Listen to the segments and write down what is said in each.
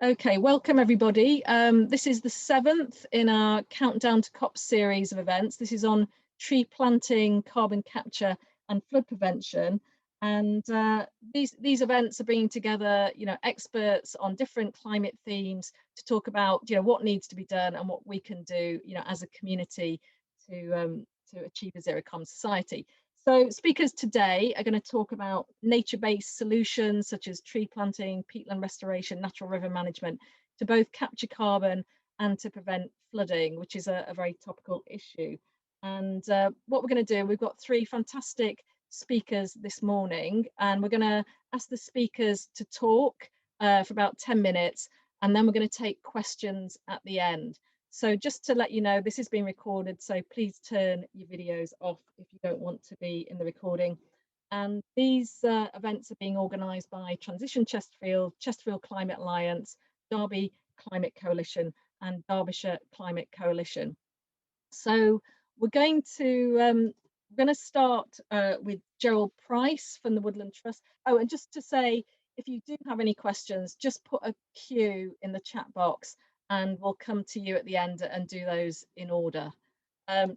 Okay, welcome everybody. This is the 7th in our Countdown to COP series of events. This is on tree planting, carbon capture and flood prevention. And these events are bringing together, experts on different climate themes to talk about, what needs to be done and what we can do, as a community to achieve a zero carbon society. So speakers today are going to talk about nature-based solutions such as tree planting, peatland restoration, natural river management to both capture carbon and to prevent flooding, which is a very topical issue. And what we're going to do, we've got 3 fantastic speakers this morning, and we're going to ask the speakers to talk for about 10 minutes, and then we're going to take questions at the end. So just to let you know, this is being recorded, so please turn your videos off if you don't want to be in the recording. And these events are being organised by Transition Chesterfield, Chesterfield Climate Alliance, Derby Climate Coalition and Derbyshire Climate Coalition. So we're going to start with Gerald Price from the Woodland Trust. Oh, and just to say, if you do have any questions, just put a Q in the chat box and we'll come to you at the end and do those in order.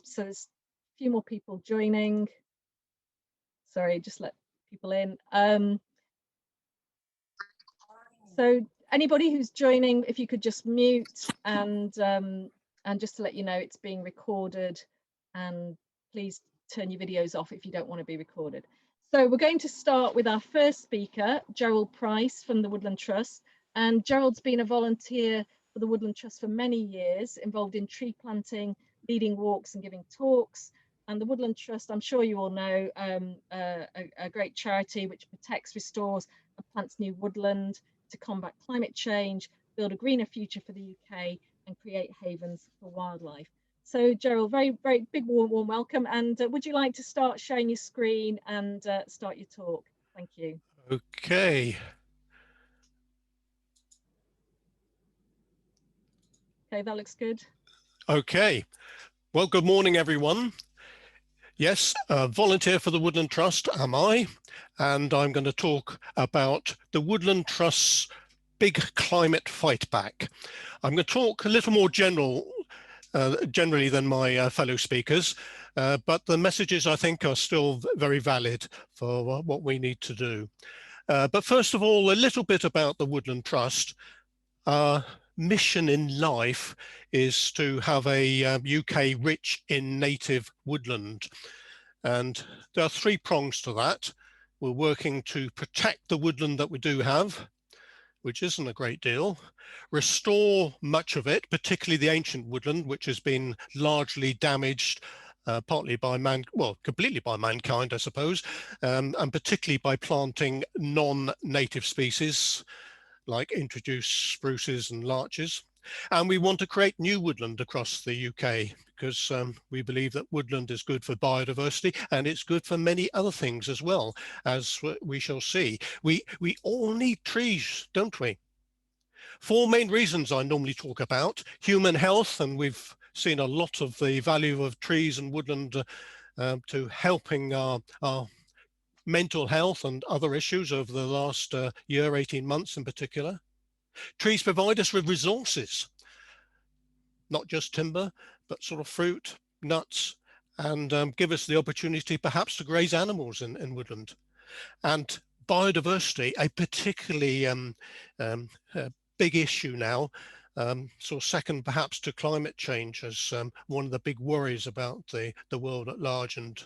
So there's a few more people joining. Sorry, just let people in. So anybody who's joining, if you could just mute and just to let you know it's being recorded, and please turn your videos off if you don't want to be recorded. So we're going to start with our first speaker, Gerald Price from the Woodland Trust. And Gerald's been a volunteer for the Woodland Trust for many years, involved in tree planting, leading walks and giving talks. And the Woodland Trust, I'm sure you all know, a great charity which protects, restores and plants new woodland to combat climate change, build a greener future for the UK and create havens for wildlife. So Gerald, very, very big warm welcome. And would you like to start sharing your screen and start your talk? Thank you. Okay. Okay, that looks good. Okay. Well, good morning, everyone. Yes, volunteer for the Woodland Trust am I, and I'm going to talk about the Woodland Trust's big climate fight back. I'm going to talk a little more generally than my fellow speakers, but the messages I think are still very valid for what we need to do. But first of all, a little bit about the Woodland Trust. Our mission in life is to have a UK rich in native woodland. And there are 3 prongs to that. We're working to protect the woodland that we do have, which isn't a great deal, restore much of it, particularly the ancient woodland, which has been largely damaged partly by completely by mankind, I suppose, and particularly by planting non-native species like introduced spruces and larches. And we want to create new woodland across the UK because we believe that woodland is good for biodiversity and it's good for many other things as well, as we shall see. We all need trees, don't we? 4 main reasons I normally talk about: human health, and we've seen a lot of the value of trees and woodland to helping our mental health and other issues over the last year, 18 months in particular. Trees provide us with resources, not just timber, but sort of fruit, nuts, and give us the opportunity perhaps to graze animals in woodland. And biodiversity, a particularly big issue now, sort of second perhaps to climate change as one of the big worries about the world at large and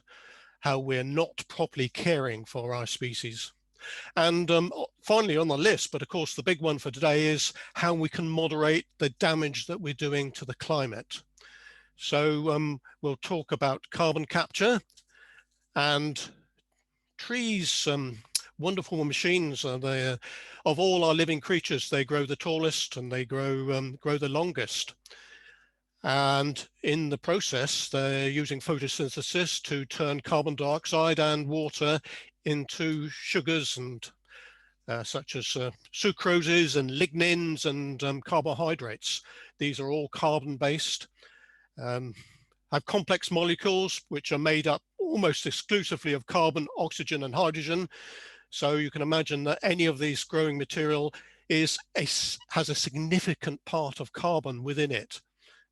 how we're not properly caring for our species. And finally on the list, but of course the big one for today, is how we can moderate the damage that we're doing to the climate. So we'll talk about carbon capture and trees. Wonderful machines. They, of all our living creatures, they grow the tallest and they grow the longest. And in the process, they're using photosynthesis to turn carbon dioxide and water into sugars and such as sucroses and lignins and carbohydrates. These are all carbon-based, have complex molecules which are made up almost exclusively of carbon, oxygen and hydrogen. So you can imagine that any of these growing material has a significant part of carbon within it.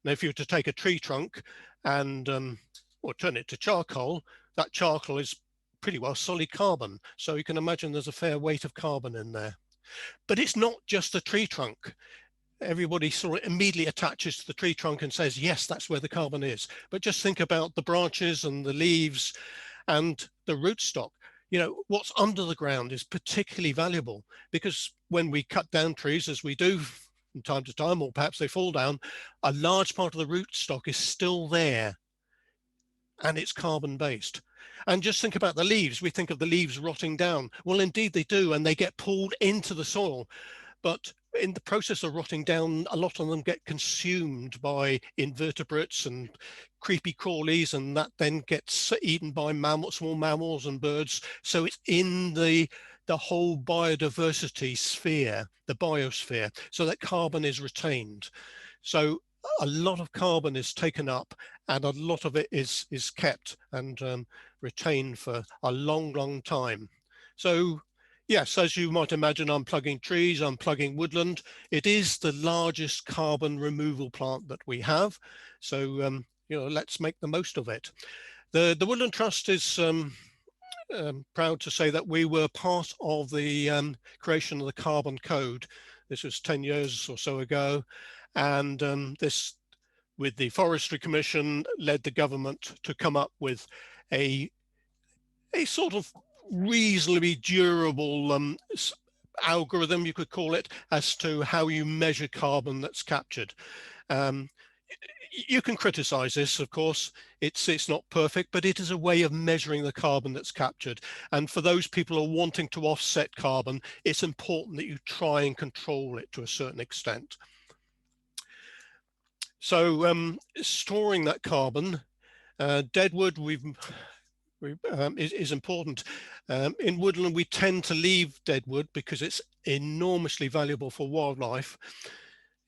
Now, if you were to take a tree trunk and or turn it to charcoal, that charcoal is pretty well solid carbon. So you can imagine there's a fair weight of carbon in there. But it's not just a tree trunk. Everybody sort of immediately attaches to the tree trunk and says, yes, that's where the carbon is. But just think about the branches and the leaves and the rootstock. You know, what's under the ground is particularly valuable, because when we cut down trees, as we do from time to time, or perhaps they fall down, a large part of the rootstock is still there and it's carbon based. And just think about the leaves. We think of the leaves rotting down. Well, indeed they do, and they get pulled into the soil. But in the process of rotting down, a lot of them get consumed by invertebrates and creepy crawlies, and that then gets eaten by mammals, small mammals and birds. So it's in the whole biodiversity sphere, the biosphere, so that carbon is retained. So a lot of carbon is taken up, and a lot of it is kept and retained for a long, long time. So yes, as you might imagine, unplugging trees, unplugging woodland, it is the largest carbon removal plant that we have. So, you know, let's make the most of it. The Woodland Trust is proud to say that we were part of the creation of the Carbon Code. This was 10 years or so ago. And this, with the Forestry Commission, led the government to come up with a sort of reasonably durable algorithm, you could call it, as to how you measure carbon that's captured. You can criticize this, of course. It's not perfect, but it is a way of measuring the carbon that's captured. And for those people who are wanting to offset carbon, it's important that you try and control it to a certain extent. So storing that carbon, deadwood is important. In woodland, we tend to leave deadwood because it's enormously valuable for wildlife.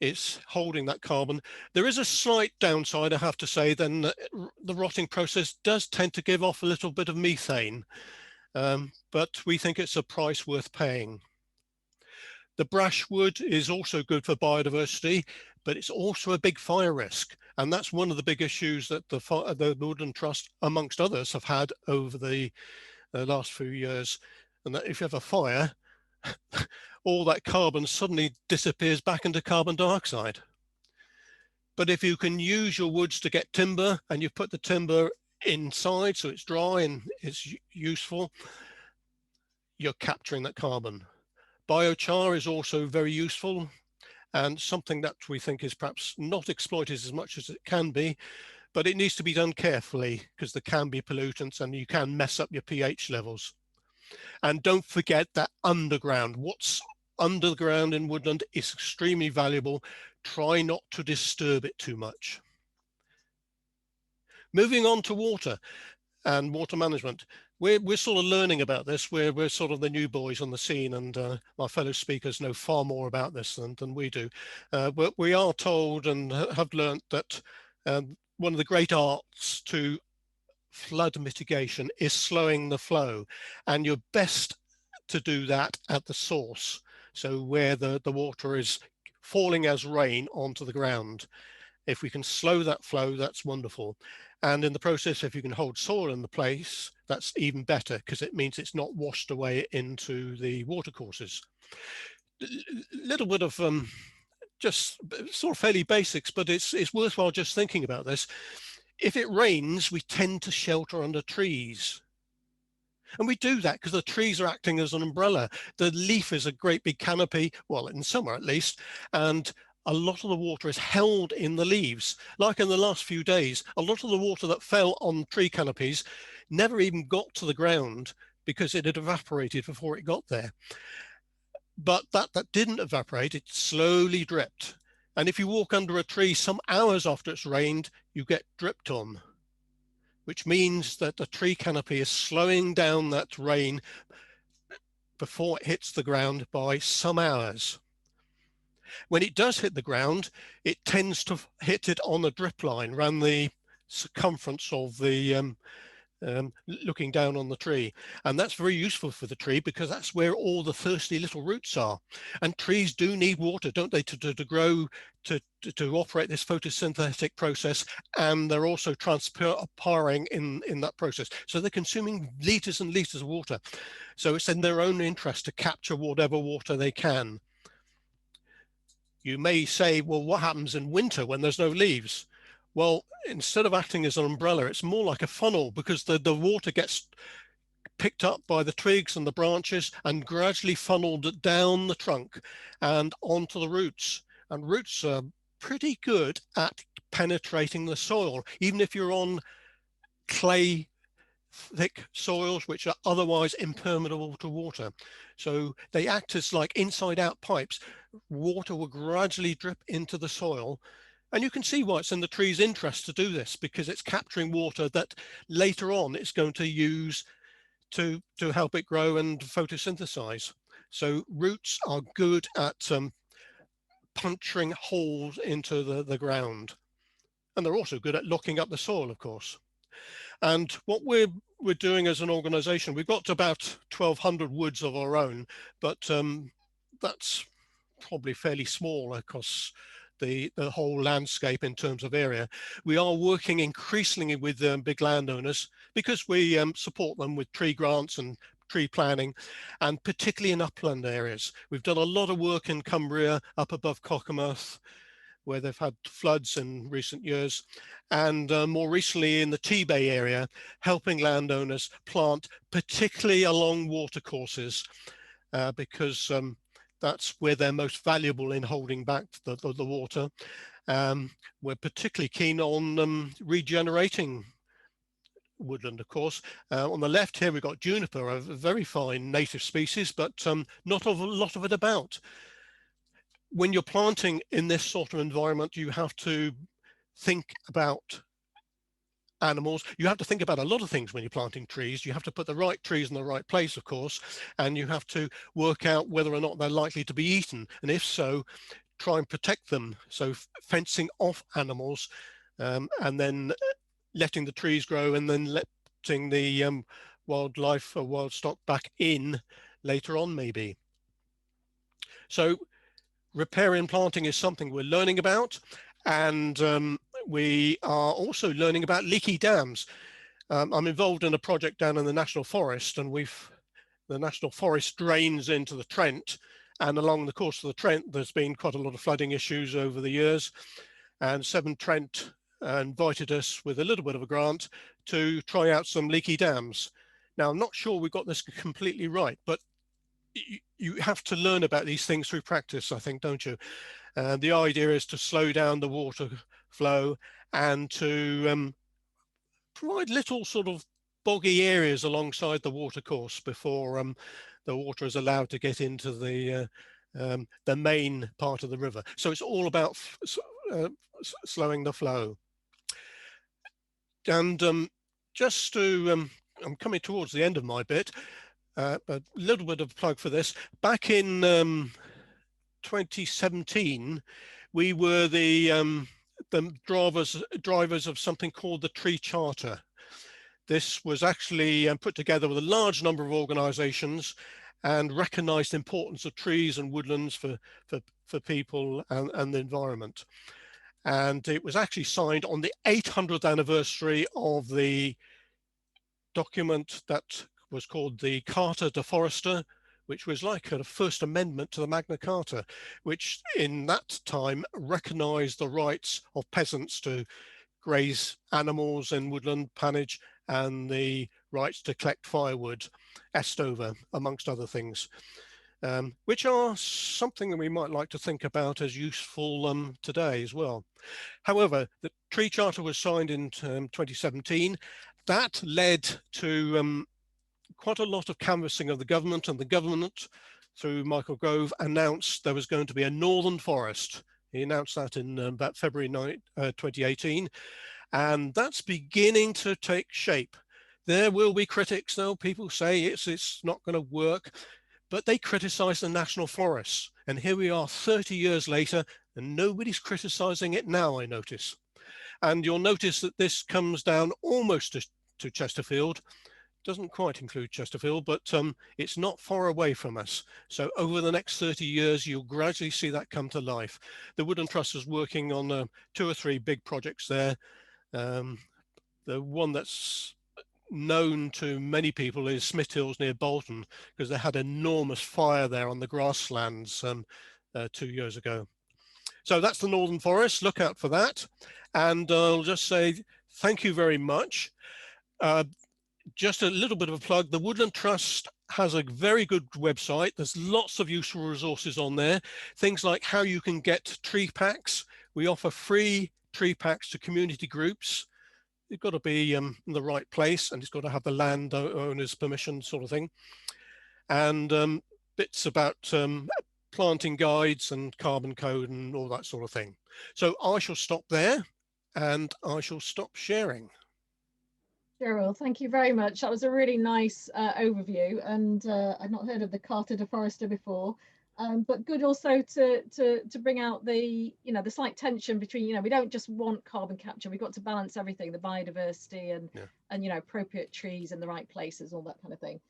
It's holding that carbon. There is a slight downside, I have to say, then the rotting process does tend to give off a little bit of methane, but we think it's a price worth paying. The brushwood is also good for biodiversity, but it's also a big fire risk. And that's one of the big issues that the Woodland Trust, amongst others, have had over the last few years. And that if you have a fire, all that carbon suddenly disappears back into carbon dioxide. But if you can use your woods to get timber, and you put the timber inside so it's dry and it's useful, you're capturing that carbon. Biochar is also very useful, and something that we think is perhaps not exploited as much as it can be, but it needs to be done carefully because there can be pollutants and you can mess up your pH levels. And don't forget that underground, what's underground in woodland is extremely valuable. Try not to disturb it too much. Moving on to water and water management. We're sort of learning about this. We're sort of the new boys on the scene, and my fellow speakers know far more about this than we do. But we are told and have learned that one of the great arts to flood mitigation is slowing the flow, and you're best to do that at the source. So where the water is falling as rain onto the ground. If we can slow that flow, that's wonderful. And in the process, if you can hold soil in the place, that's even better, because it means it's not washed away into the watercourses. Little bit of just sort of fairly basics, but it's worthwhile just thinking about this. If it rains, we tend to shelter under trees. And we do that because the trees are acting as an umbrella. The leaf is a great big canopy, well, in summer at least, and a lot of the water is held in the leaves. Like in the last few days, a lot of the water that fell on tree canopies never even got to the ground because it had evaporated before it got there. But that didn't evaporate, it slowly dripped. And if you walk under a tree some hours after it's rained, you get dripped on, which means that the tree canopy is slowing down that rain before it hits the ground by some hours. When it does hit the ground, it tends to hit it on a drip line around the circumference of the looking down on the tree. And that's very useful for the tree because that's where all the thirsty little roots are. And trees do need water, don't they, to grow, to operate this photosynthetic process. And they're also transpiring in that process. So they're consuming liters and liters of water. So it's in their own interest to capture whatever water they can. You may say, well, what happens in winter when there's no leaves? Well, instead of acting as an umbrella, it's more like a funnel because the water gets picked up by the twigs and the branches and gradually funneled down the trunk and onto the roots. And roots are pretty good at penetrating the soil, even if you're on clay thick soils which are otherwise impermeable to water. So they act as like inside out pipes. Water will gradually drip into the soil. And you can see why it's in the tree's interest to do this, because it's capturing water that later on it's going to use to help it grow and photosynthesize. So roots are good at puncturing holes into the ground. And they're also good at locking up the soil, of course. And what we're doing as an organization, we've got about 1,200 woods of our own, but that's probably fairly small across the whole landscape in terms of area. We are working increasingly with big landowners because we support them with tree grants and tree planning, and particularly in upland areas. We've done a lot of work in Cumbria, up above Cockermouth, where they've had floods in recent years, and more recently in the T-Bay area, helping landowners plant, particularly along watercourses, because that's where they're most valuable in holding back the water. We're particularly keen on regenerating woodland, of course. On the left here, we've got juniper, a very fine native species, but not a lot of it about. When you're planting in this sort of environment, you have to think about animals. You have to think about a lot of things when you're planting trees. You have to put the right trees in the right place, of course, and you have to work out whether or not they're likely to be eaten. And if so, try and protect them. So fencing off animals and then letting the trees grow and then letting the wildlife or wild stock back in later on, maybe. So riparian planting is something we're learning about, and we are also learning about leaky dams. I'm involved in a project down in the National Forest, and the National Forest drains into the Trent, and along the course of the Trent there's been quite a lot of flooding issues over the years, and Severn Trent invited us with a little bit of a grant to try out some leaky dams. Now, I'm not sure we got this completely right, but you have to learn about these things through practice, I think, don't you? The idea is to slow down the water flow and to provide little sort of boggy areas alongside the water course before the water is allowed to get into the main part of the river. So it's all about slowing the flow. And just to, I'm coming towards the end of my bit, a little bit of a plug for this. Back in 2017, we were the drivers of something called the Tree Charter. This was actually put together with a large number of organizations and recognized the importance of trees and woodlands for people and the environment. And it was actually signed on the 800th anniversary of the document that was called the Carta de Forester, which was like a first amendment to the Magna Carta, which in that time recognized the rights of peasants to graze animals in woodland pannage and the rights to collect firewood, Estover, amongst other things, which are something that we might like to think about as useful today as well. However, the Tree Charter was signed in 2017. That led to quite a lot of canvassing of the government, and the government, through Michael Gove, announced there was going to be a northern forest. He announced that in about February 2018, and that's beginning to take shape. There will be critics, though. People say it's not going to work, but they criticize the national forests. And here we are 30 years later, and nobody's criticizing it now, I notice. And you'll notice that this comes down almost to to Chesterfield. Doesn't quite include Chesterfield, but it's not far away from us. So over the next 30 years, you'll gradually see that come to life. The Woodland Trust is working on 2 or 3 big projects there. The one that's known to many people is Smith Hills near Bolton, because they had enormous fire there on the grasslands 2 years ago. So that's the Northern Forest. Look out for that. And I'll just say thank you very much. Just a little bit of a plug. The Woodland Trust has a very good website. There's lots of useful resources on there. Things like how you can get tree packs. We offer free tree packs to community groups. You've got to be in the right place, and it's got to have the landowner's permission, sort of thing. And bits about planting guides and carbon code and all that sort of thing. So I shall stop there, and I shall stop sharing. Gerald, thank you very much. That was a really nice overview, and I'd not heard of the Carter de Forester before, but good also to bring out the the slight tension between we don't just want carbon capture, we've got to balance everything, the biodiversity and appropriate trees in the right places, all that kind of thing.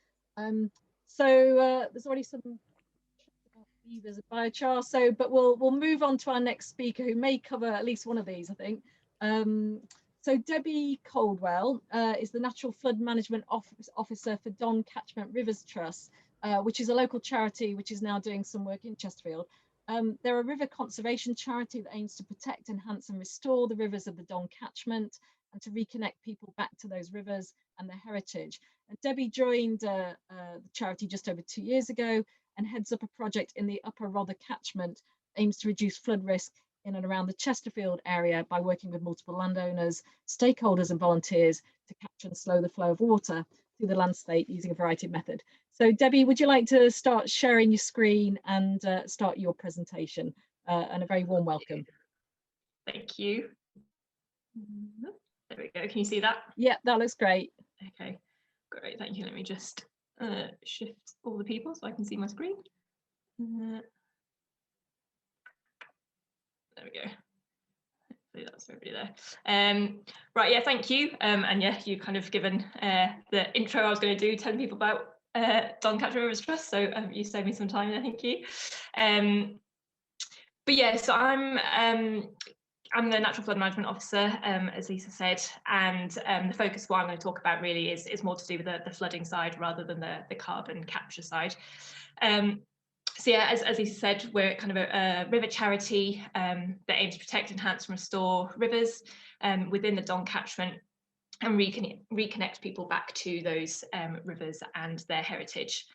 So there's already some about beavers and biochar, but we'll move on to our next speaker, who may cover at least one of these, I think. So Debbie Coldwell is the Natural Flood Management Officer for Don Catchment Rivers Trust, which is a local charity which is now doing some work in Chesterfield. They're a river conservation charity that aims to protect, enhance and restore the rivers of the Don Catchment and to reconnect people back to those rivers and their heritage. And Debbie joined the charity just over 2 years ago and heads up a project in the Upper Rother Catchment, aims to reduce flood risk in and around the Chesterfield area by working with multiple landowners, stakeholders and volunteers to capture and slow the flow of water through the landscape using a variety of methods. So Debbie, would you like to start sharing your screen and start your presentation? And a very warm welcome. Thank you. There we go, can you see that? Yeah, that looks great. Okay, great, thank you. Let me just shift all the people so I can see my screen. There we go. Hopefully that's everybody there. Right, yeah, thank you. And yeah, you've kind of given the intro I was going to do, telling people about Don Catchment Rivers Trust, so you saved me some time there, thank you. But yeah, so I'm the Natural Flood Management Officer, as Lisa said, and the focus of what I'm going to talk about really is more to do with the flooding side rather than the carbon capture side. So yeah, as Lisa said, we're kind of a river charity that aims to protect, enhance and restore rivers within the Don Catchment and reconnect people back to those rivers and their heritage.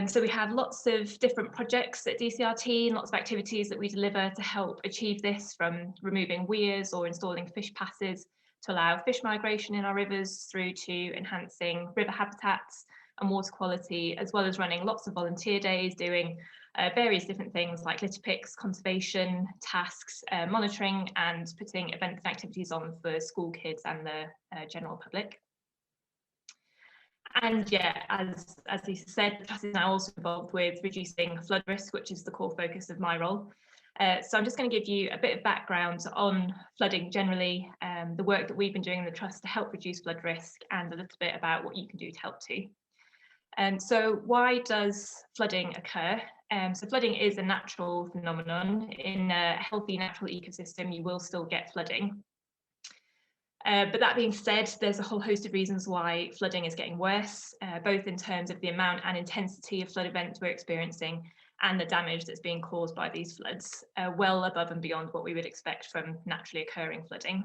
So we have lots of different projects at DCRT and lots of activities that we deliver to help achieve this, from removing weirs or installing fish passes to allow fish migration in our rivers, through to enhancing river habitats and water quality, as well as running lots of volunteer days doing various different things like litter picks, conservation tasks, monitoring and putting events and activities on for school kids and the general public. And yeah, as Lisa said, the trust is now also involved with reducing flood risk, which is the core focus of my role. So I'm just going to give you a bit of background on flooding generally, the work that we've been doing in the trust to help reduce flood risk, and a little bit about what you can do to help too. So why does flooding occur? So flooding is a natural phenomenon. In a healthy natural ecosystem, you will still get flooding. But that being said, there's a whole host of reasons why flooding is getting worse, both in terms of the amount and intensity of flood events we're experiencing and the damage that's being caused by these floods, well above and beyond what we would expect from naturally occurring flooding.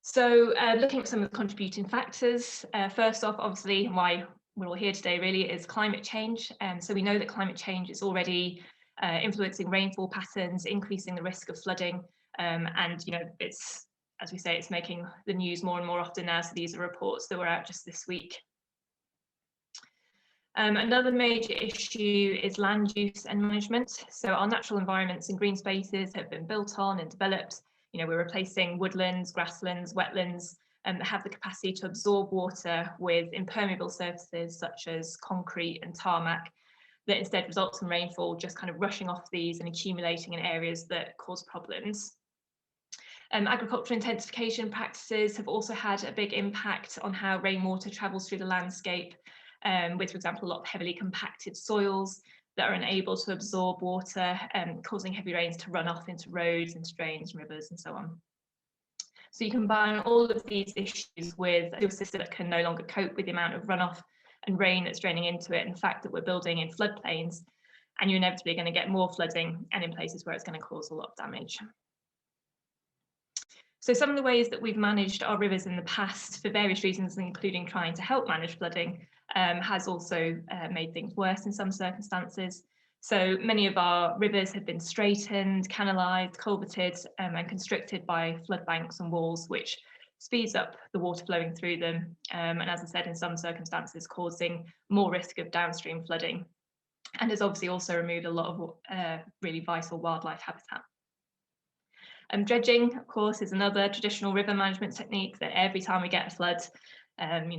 So looking at some of the contributing factors, first off, obviously, why we're all here today really is climate change. So we know that climate change is already influencing rainfall patterns, increasing the risk of flooding. And it's, as we say, it's making the news more and more often now. So these are reports that were out just this week. Another major issue is land use and management. So our natural environments and green spaces have been built on and developed. We're replacing woodlands, grasslands, wetlands that have the capacity to absorb water with impermeable surfaces such as concrete and tarmac, that instead results in rainfall just kind of rushing off these and accumulating in areas that cause problems. Agricultural intensification practices have also had a big impact on how rainwater travels through the landscape, with, for example, a lot of heavily compacted soils that are unable to absorb water, causing heavy rains to run off into roads, into drains, rivers, and so on. So you combine all of these issues with a system that can no longer cope with the amount of runoff and rain that's draining into it, and the fact that we're building in floodplains, and you're inevitably going to get more flooding, and in places where it's going to cause a lot of damage. So some of the ways that we've managed our rivers in the past for various reasons, including trying to help manage flooding, has also made things worse in some circumstances. So many of our rivers have been straightened, canalised, culverted, and constricted by flood banks and walls, which speeds up the water flowing through them. And as I said, in some circumstances, causing more risk of downstream flooding. And has obviously also removed a lot of really vital wildlife habitat. Dredging, of course, is another traditional river management technique that every time we get a flood,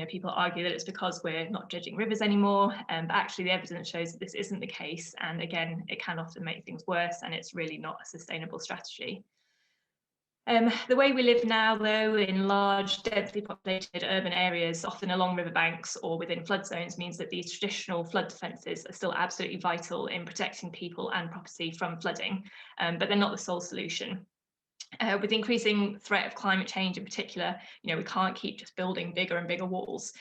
people argue that it's because we're not dredging rivers anymore, but actually the evidence shows that this isn't the case. And again, it can often make things worse, and it's really not a sustainable strategy. The way we live now, though, in large, densely populated urban areas, often along riverbanks or within flood zones, means that these traditional flood defences are still absolutely vital in protecting people and property from flooding, but they're not the sole solution. With the increasing threat of climate change in particular, we can't keep just building bigger and bigger walls.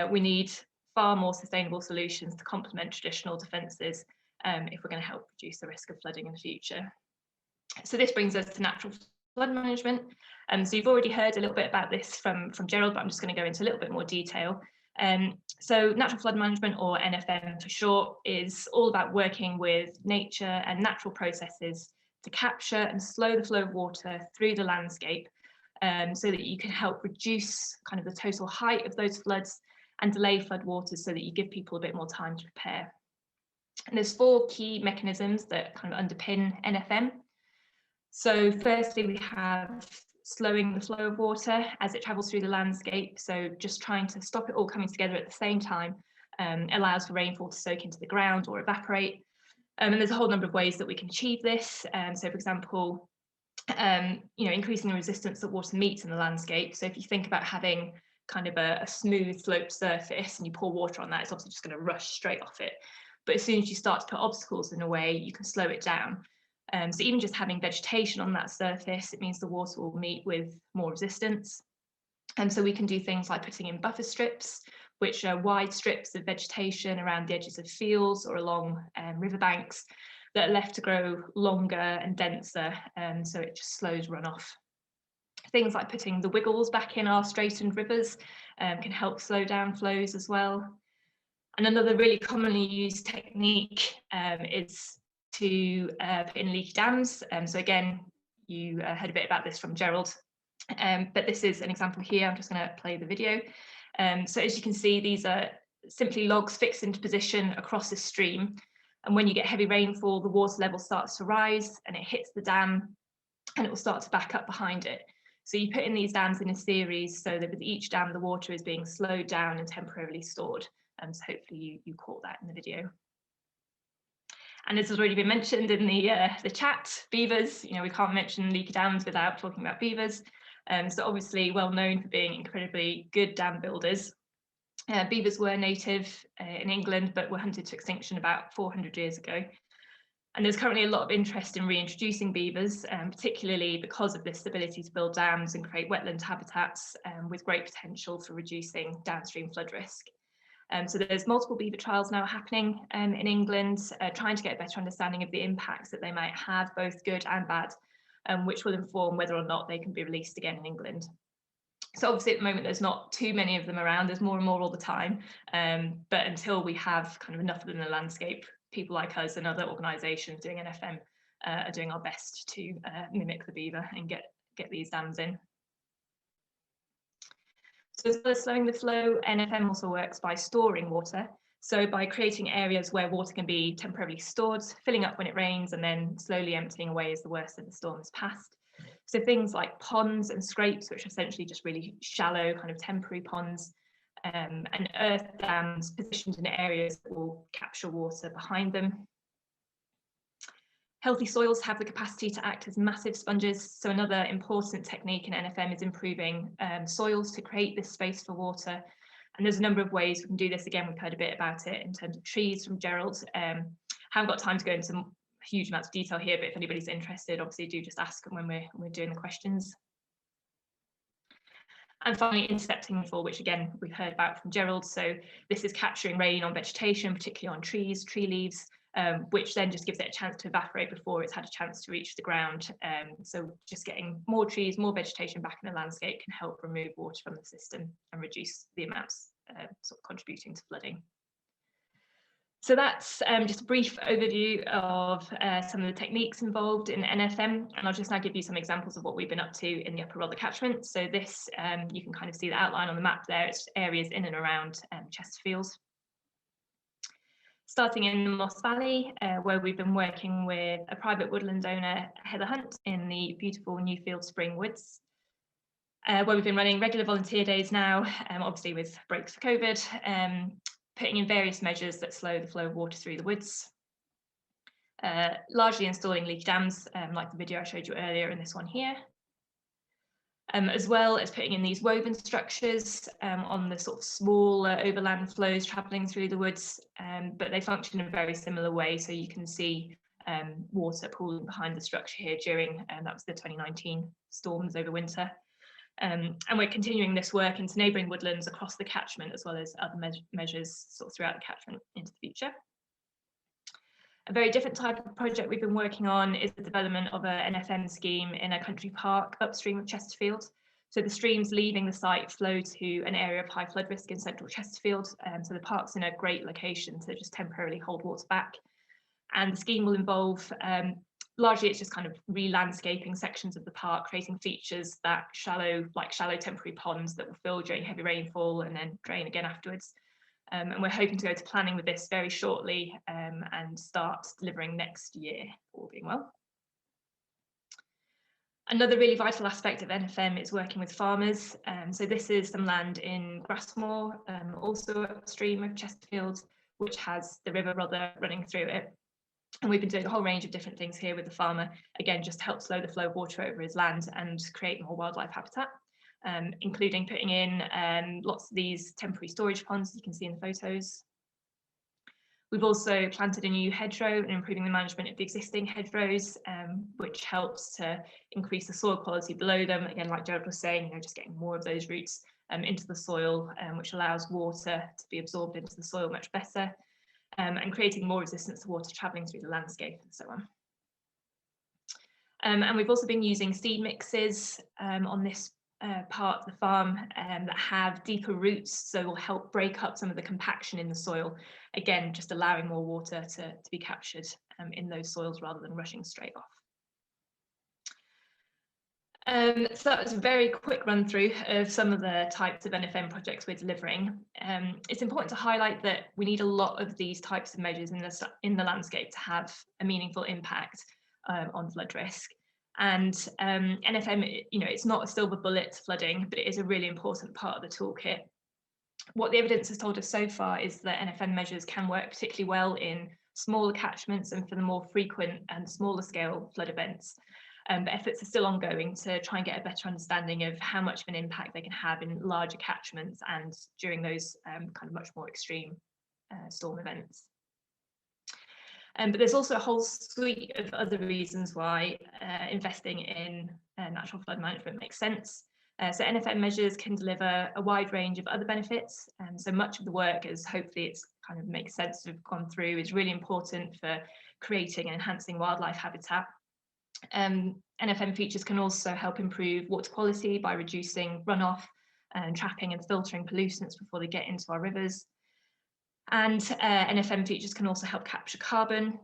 We need far more sustainable solutions to complement traditional defences if we're going to help reduce the risk of flooding in the future. So this brings us to natural flood management. So you've already heard a little bit about this from Gerald, but I'm just going to go into a little bit more detail. So natural flood management, or NFM for short, is all about working with nature and natural processes to capture and slow the flow of water through the landscape, so that you can help reduce kind of the total height of those floods and delay floodwaters so that you give people a bit more time to prepare. And there's 4 key mechanisms that kind of underpin NFM. So firstly, we have slowing the flow of water as it travels through the landscape. So just trying to stop it all coming together at the same time allows for rainfall to soak into the ground or evaporate. And there's a whole number of ways that we can achieve this. So for example, increasing the resistance that water meets in the landscape. So if you think about having kind of a smooth sloped surface and you pour water on that, it's obviously just going to rush straight off it. But as soon as you start to put obstacles in the way, you can slow it down. So even just having vegetation on that surface, it means the water will meet with more resistance. And so we can do things like putting in buffer strips, which are wide strips of vegetation around the edges of fields or along riverbanks that are left to grow longer and denser, so it just slows runoff. Things like putting the wiggles back in our straightened rivers can help slow down flows as well. And another really commonly used technique is to put in leaky dams. So again, you heard a bit about this from Gerald, but this is an example here. I'm just going to play the video. So as you can see, these are simply logs fixed into position across a stream. And when you get heavy rainfall, the water level starts to rise and it hits the dam and it will start to back up behind it. So you put in these dams in a series so that with each dam, the water is being slowed down and temporarily stored. So hopefully you caught that in the video. And as has already been mentioned in the chat, beavers, we can't mention leaky dams without talking about beavers. So obviously well known for being incredibly good dam builders. Beavers were native in England, but were hunted to extinction about 400 years ago. And there's currently a lot of interest in reintroducing beavers, particularly because of this ability to build dams and create wetland habitats with great potential for reducing downstream flood risk. So there's multiple beaver trials now happening in England, trying to get a better understanding of the impacts that they might have, both good and bad, which will inform whether or not they can be released again in England. So obviously at the moment there's not too many of them around, there's more and more all the time, but until we have kind of enough of them in the landscape, people like us and other organisations doing NFM are doing our best to mimic the beaver and get these dams in. So as well as slowing the flow, NFM also works by storing water. So by creating areas where water can be temporarily stored, filling up when it rains and then slowly emptying away as the worst of the storm has passed. So things like ponds and scrapes, which are essentially just really shallow kind of temporary ponds, and earth dams positioned in areas that will capture water behind them. Healthy soils have the capacity to act as massive sponges. So another important technique in NFM is improving soils to create this space for water. And there's a number of ways we can do this. Again, we've heard a bit about it in terms of trees from Gerald. Haven't got time to go into huge amounts of detail here, but if anybody's interested, obviously do just ask them when we're doing the questions. And finally, intercepting rainfall, which again, we've heard about from Gerald. So this is capturing rain on vegetation, particularly on trees, tree leaves, which then just gives it a chance to evaporate before it's had a chance to reach the ground. So just getting more trees, more vegetation back in the landscape can help remove water from the system and reduce the amounts sort of contributing to flooding. So that's just a brief overview of some of the techniques involved in NFM, and I'll just now give you some examples of what we've been up to in the Upper Rother catchment. So this, you can kind of see the outline on the map there. It's areas in and around Chesterfield. Starting in the Moss Valley, where we've been working with a private woodland owner, Heather Hunt, in the beautiful Newfield Spring Woods, where we've been running regular volunteer days now, obviously with breaks for COVID, putting in various measures that slow the flow of water through the woods, largely installing leaky dams, like the video I showed you earlier and this one here, as well as putting in these woven structures on the sort of small overland flows travelling through the woods, but they function in a very similar way. So you can see water pooling behind the structure here during, that was the 2019 storms over winter. And we're continuing this work into neighbouring woodlands across the catchment, as well as other measures sort of throughout the catchment into the future. A very different type of project we've been working on is the development of an NFM scheme in a country park upstream of Chesterfield. So the streams leaving the site flow to an area of high flood risk in central Chesterfield. So the park's in a great location to just temporarily hold water back. And the scheme will involve largely it's just kind of re-landscaping sections of the park, creating features that shallow temporary ponds that will fill during heavy rainfall and then drain again afterwards. And we're hoping to go to planning with this very shortly and start delivering next year, all being well. Another really vital aspect of NFM is working with farmers. So this is some land in Grassmore, also upstream of Chesterfield, which has the River Rother running through it. And we've been doing a whole range of different things here with the farmer, again, just to help slow the flow of water over his land and create more wildlife habitat, including putting in lots of these temporary storage ponds you can see in the photos. We've also planted a new hedgerow and improving the management of the existing hedgerows, which helps to increase the soil quality below them. Again, like Gerald was saying, just getting more of those roots into the soil, which allows water to be absorbed into the soil much better. And creating more resistance to water travelling through the landscape and so on. And we've also been using seed mixes on this part of the farm that have deeper roots, so will help break up some of the compaction in the soil, again just allowing more water to be captured in those soils rather than rushing straight off. So that was a very quick run through of some of the types of NFM projects we're delivering. It's important to highlight that we need a lot of these types of measures in the landscape to have a meaningful impact on flood risk. And NFM, it's not a silver bullet to flooding, but it is a really important part of the toolkit. What the evidence has told us so far is that NFM measures can work particularly well in smaller catchments and for the more frequent and smaller scale flood events. But efforts are still ongoing to try and get a better understanding of how much of an impact they can have in larger catchments and during those kind of much more extreme storm events. But there's also a whole suite of other reasons why investing in natural flood management makes sense. So NFM measures can deliver a wide range of other benefits. So much of the work, as hopefully it's kind of makes sense to have gone through, is really important for creating and enhancing wildlife habitat. NFM features can also help improve water quality by reducing runoff and trapping and filtering pollutants before they get into our rivers. And NFM features can also help capture carbon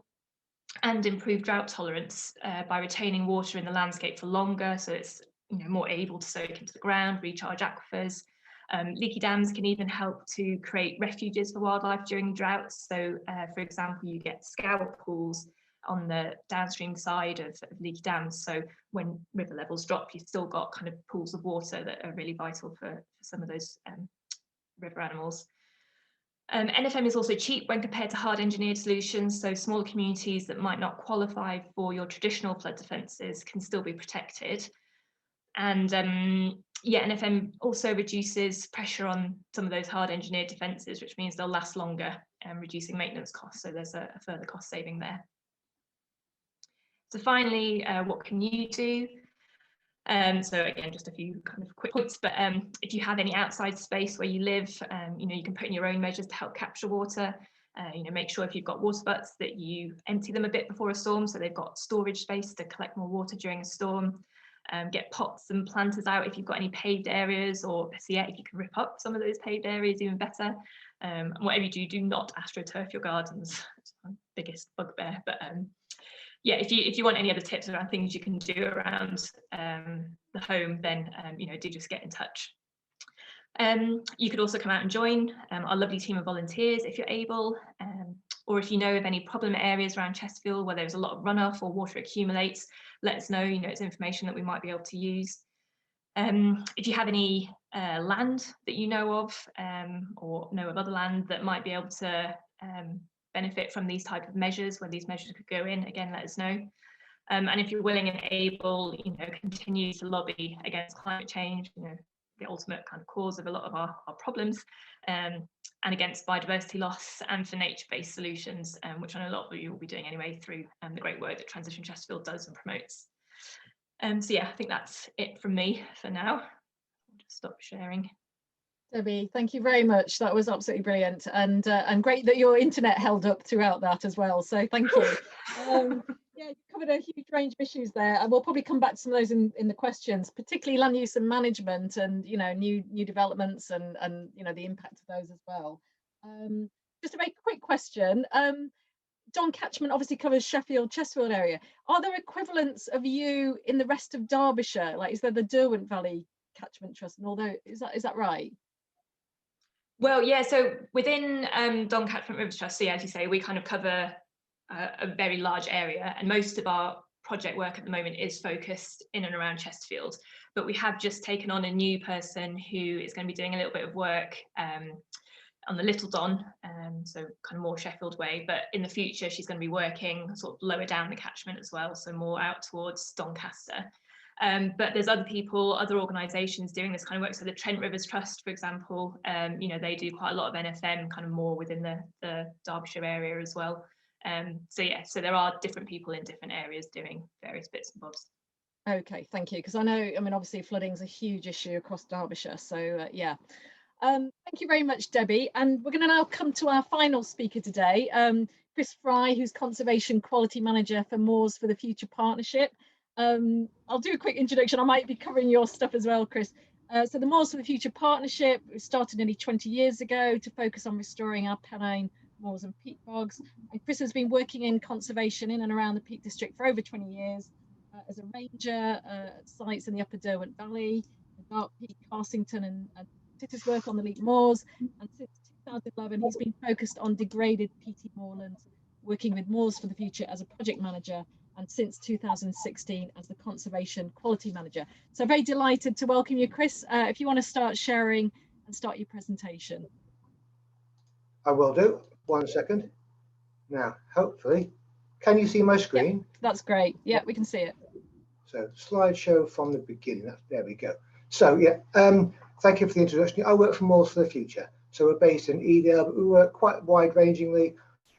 and improve drought tolerance by retaining water in the landscape for longer, so it's more able to soak into the ground, recharge aquifers. Leaky dams can even help to create refuges for wildlife during droughts. So, for example, you get scour pools on the downstream side of leaky dams. So when river levels drop, you've still got kind of pools of water that are really vital for some of those river animals. NFM is also cheap when compared to hard engineered solutions, so smaller communities that might not qualify for your traditional flood defences can still be protected. And yeah, NFM also reduces pressure on some of those hard engineered defences, which means they'll last longer, reducing maintenance costs, so there's a further cost saving there. So finally, what can you do? So again, just a few kind of quick points, but if you have any outside space where you live, you know, you can put in your own measures to help capture water. You know, make sure if you've got water butts that you empty them a bit before a storm, so they've got storage space to collect more water during a storm. Get pots and planters out if you've got any paved areas, or so yeah, if you can rip up some of those paved areas, even better. And whatever you do, do not astroturf your gardens. It's my biggest bugbear, but yeah, if you want any other tips around things you can do around the home, then you know, do just get in touch. You could also come out and join our lovely team of volunteers if you're able, or if you know of any problem areas around Chesterfield where there's a lot of runoff or water accumulates, let us know. You know, it's information that we might be able to use. If you have any land that you know of, or know of other land that might be able to benefit from these type of measures, where these measures could go in, again, let us know. And if you're willing and able, you know, continue to lobby against climate change, you know, the ultimate kind of cause of a lot of our problems, and against biodiversity loss, and for nature-based solutions, which I know a lot of you will be doing anyway through the great work that Transition Chesterfield does and promotes. So yeah, I think that's it from me for now. I'll just stop sharing. Debbie, thank you very much. That was absolutely brilliant, and great that your internet held up throughout that as well. So thank you. Yeah, you covered a huge range of issues there, and we'll probably come back to some of those in the questions, particularly land use and management, and you know, new developments, and you know, the impact of those as well. Just a very quick question. Don Catchment obviously covers Sheffield, Chesterfield area. Are there equivalents of you in the rest of Derbyshire? Like, is there the Derwent Valley Catchment Trust? And although is that right? Well, yeah, so within Don Catchment Rivers Trust, so yeah, as you say, we kind of cover a very large area, and most of our project work at the moment is focused in and around Chesterfield. But we have just taken on a new person who is going to be doing a little bit of work on the Little Don, so kind of more Sheffield way, but in the future she's going to be working sort of lower down the catchment as well, so more out towards Doncaster. But there's other people, other organisations doing this kind of work. So the Trent Rivers Trust, for example, you know, they do quite a lot of NFM, kind of more within the Derbyshire area as well. So yeah, so there are different people in different areas doing various bits and bobs. Okay, thank you. Because I know, I mean, obviously flooding is a huge issue across Derbyshire. So yeah. Thank you very much, Debbie. And we're going to now come to our final speaker today, Chris Fry, who's Conservation Quality Manager for Moors for the Future Partnership. I'll do a quick introduction. I might be covering your stuff as well, Chris. So the Moors for the Future Partnership started nearly 20 years ago to focus on restoring our Pennine moors and peat bogs. And Chris has been working in conservation in and around the Peak District for over 20 years as a ranger at sites in the Upper Derwent Valley, the Dark Peak, Carsington, and did his work on the Leek Moors, and since 2011 he's been focused on degraded peaty moorlands, working with Moors for the Future as a project manager, and since 2016 as the Conservation Quality Manager. So very delighted to welcome you, Chris. If you want to start sharing and start your presentation. I will do. 1 second. Now, hopefully, can you see my screen? Yeah, that's great. Yeah, we can see it. So slideshow from the beginning. There we go. So yeah, thank you for the introduction. I work for Moors for the Future. So we're based in Edale, but we work quite wide-rangingly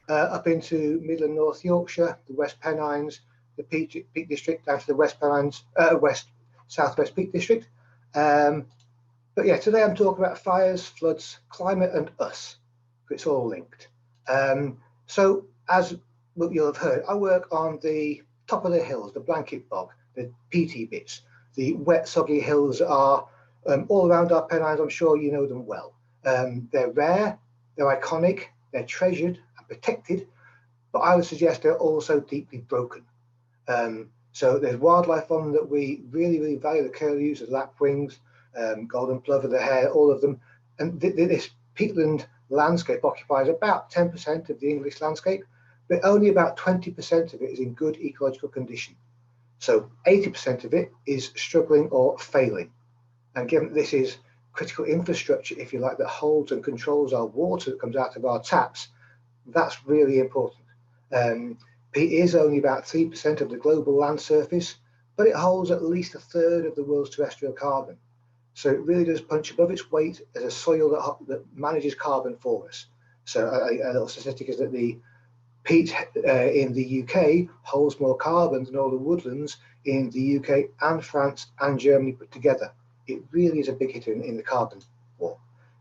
up into Midland, North Yorkshire, the West Pennines, the Peak District, down to the West Pennines, Southwest Peak District. But yeah, today I'm talking about fires, floods, climate, and us. It's all linked. So as you'll have heard, I work on the top of the hills, the blanket bog, the peaty bits. The wet, soggy hills are all around our Pennines. I'm sure you know them well. They're rare, they're iconic, they're treasured and protected, but I would suggest they're also deeply broken. So there's wildlife on them that we really value, the curlews, the lapwings, golden plover, the hare, all of them. And this peatland landscape occupies about 10% of the English landscape, but only about 20% of it is in good ecological condition. So 80% of it is struggling or failing. And given this is critical infrastructure, if you like, that holds and controls our water that comes out of our taps, that's really important. Peat is only about 3% of the global land surface, but it holds at least 1/3 of the world's terrestrial carbon. So it really does punch above its weight as a soil that manages carbon for us. So a little statistic is that the peat in the UK holds more carbon than all the woodlands in the UK and France and Germany put together. It really is a big hitter in the carbon war.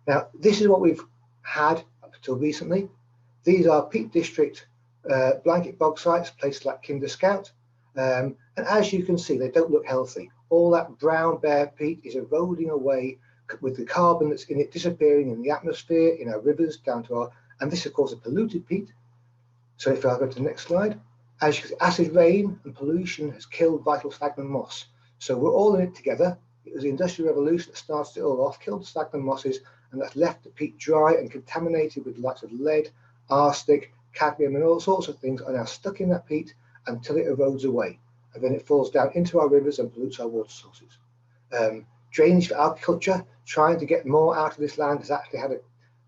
Now, this is what we've had up until recently. These are Peat District blanket bog sites, places like Kinder Scout. And as you can see, they don't look healthy. All that brown bare peat is eroding away with the carbon that's in it disappearing in the atmosphere, in our rivers, down to our, and this of course is polluted peat. So if I go to the next slide, as you can see, acid rain and pollution has killed vital sphagnum moss. So we're all in it together. It was the Industrial Revolution that started it all off, killed the sphagnum mosses, and that's left the peat dry and contaminated with lots of lead, arsenic, cadmium, and all sorts of things are now stuck in that peat until it erodes away. And then it falls down into our rivers and pollutes our water sources. Drainage for agriculture, trying to get more out of this land, has actually had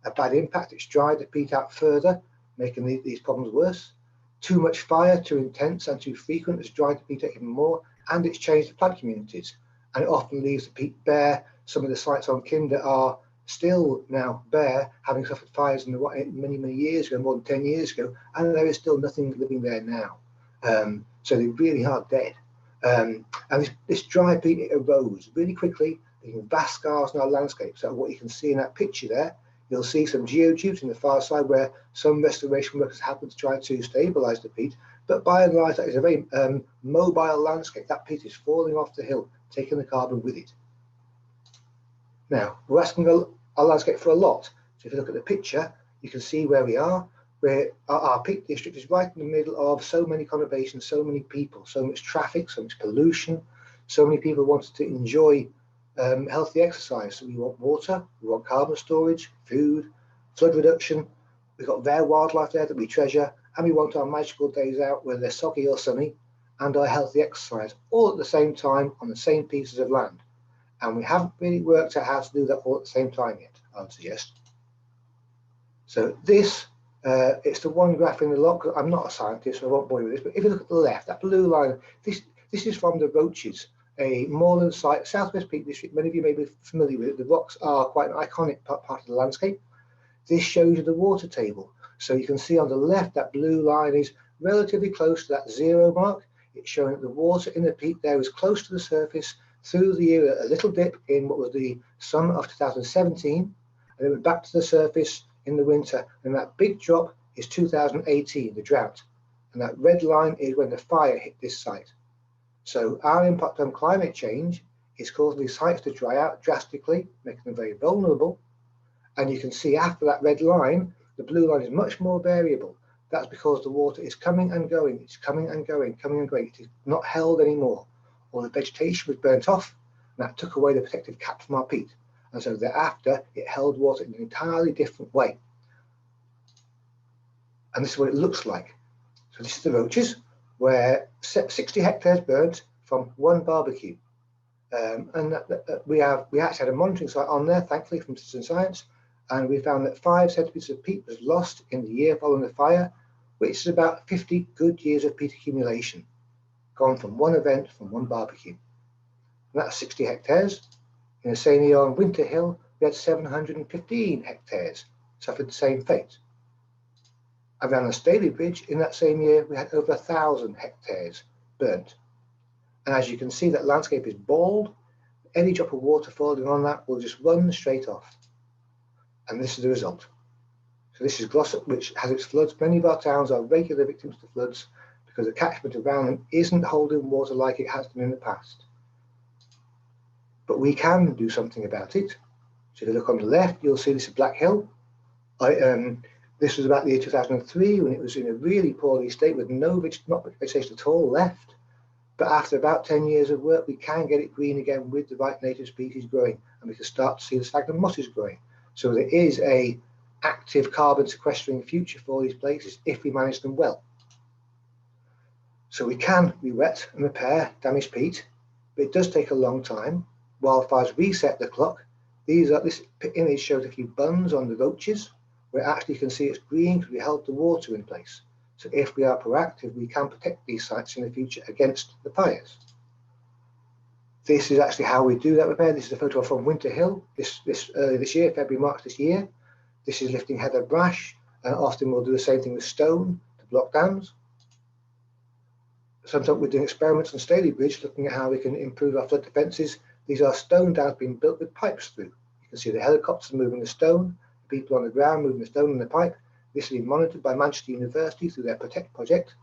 a bad impact. It's dried the peat out further, making these problems worse. Too much fire, too intense and too frequent has dried the peat out even more, and it's changed the plant communities. And it often leaves the peat bare. Some of the sites on Kinder are still now bare, having suffered fires in many, many years ago, more than 10 years ago, and there is still nothing living there now. So they really are dead. And this dry peat, it erodes really quickly, leaving vast scars in our landscape. So what you can see in that picture there, you'll see some geotubes in the far side where some restoration workers happen to try to stabilise the peat, but by and large that is a very mobile landscape. That peat is falling off the hill, taking the carbon with it. Now, we're asking our landscape for a lot. So if you look at the picture, you can see where we are, where our peat district is right in the middle of so many conurbations, so many people, so much traffic, so much pollution, so many people wanted to enjoy healthy exercise. So we want water, we want carbon storage, food, flood reduction. We've got rare wildlife there that we treasure, and we want our magical days out, whether they're soggy or sunny, and our healthy exercise, all at the same time on the same pieces of land. And we haven't really worked out how to do that all at the same time yet, I would suggest. So this, it's the one graph in the lot. I'm not a scientist, so I won't bore you with this, but if you look at the left, that blue line, this is from the Roaches, a moorland site, Southwest Peak District. Many of you may be familiar with it. The rocks are quite an iconic part of the landscape. This shows you the water table. So you can see on the left, that blue line is relatively close to that 0 mark. It's showing that the water in the peak there is close to the surface through the year, a little dip in what was the summer of 2017, and then went back to the surface in the winter. And that big drop is 2018, the drought. And that red line is when the fire hit this site. So our impact on climate change is causing these sites to dry out drastically, making them very vulnerable. And you can see after that red line, the blue line is much more variable. That's because the water is coming and going. It's coming and going, coming and going. It is not held anymore. All the vegetation was burnt off, and that took away the protective cap from our peat. And so thereafter, it held water in an entirely different way. And this is what it looks like. So this is the Roaches, where 60 hectares burnt from one barbecue. We actually had a monitoring site on there, thankfully, from Citizen Science, and we found that 5 centimetres of peat was lost in the year following the fire, which is about 50 good years of peat accumulation, gone from one event, from one barbecue. And that's 60 hectares. In the same year on Winter Hill, we had 715 hectares, suffered the same fate. Around the Staley Bridge, in that same year, we had over 1,000 hectares burnt. And as you can see, that landscape is bald. Any drop of water falling on that will just run straight off. And this is the result. So this is Glossop, which has its floods. Many of our towns are regular victims to floods because the catchment around them isn't holding water like it has done in the past. But we can do something about it. So if you look on the left, you'll see this is Black Hill. This was about the year 2003 when it was in a really poorly state with not vegetation at all left. But after about 10 years of work, we can get it green again with the right native species growing, and we can start to see the sphagnum mosses growing. So there is a active carbon sequestering future for these places if we manage them well. So we can re-wet and repair damaged peat, but it does take a long time. Wildfires reset the clock. This image shows a few bunds on the roaches, where actually you can see it's green because we held the water in place. So if we are proactive, we can protect these sites in the future against the fires. This is actually how we do that repair. This is a photo from Winter Hill early this year, February, March this year. This is lifting heather brash, and often we'll do the same thing with stone to block dams. Sometimes we're doing experiments on Staley Bridge, looking at how we can improve our flood defences. These are stone dams being built with pipes through. You can see the helicopters moving the stone, the people on the ground moving the stone in the pipe. This is being monitored by Manchester University through their Protect project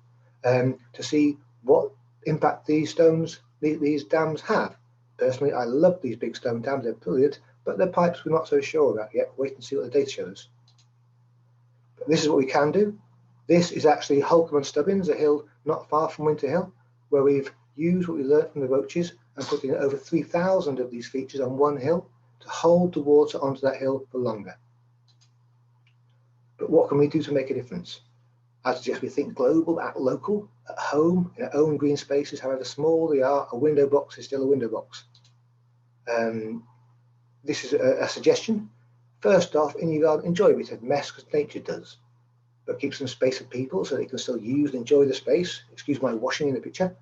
to see what impact these dams have. Personally, I love these big stone dams, they're brilliant, but the pipes we're not so sure about yet. Wait and see what the data shows. But this is what we can do. This is actually Holcombe and Stubbins, a hill not far from Winter Hill, where we've used what we learned from the roaches and put in over 3,000 of these features on one hill to hold the water onto that hill for longer. But what can we do to make a difference? I suggest we think global, act local, at home, in our own green spaces, however small they are. A window box is still a window box. This is a suggestion. First off, in your garden, enjoy a bit of mess because nature does, but keep some space for people so they can still use and enjoy the space. Excuse my washing in the picture.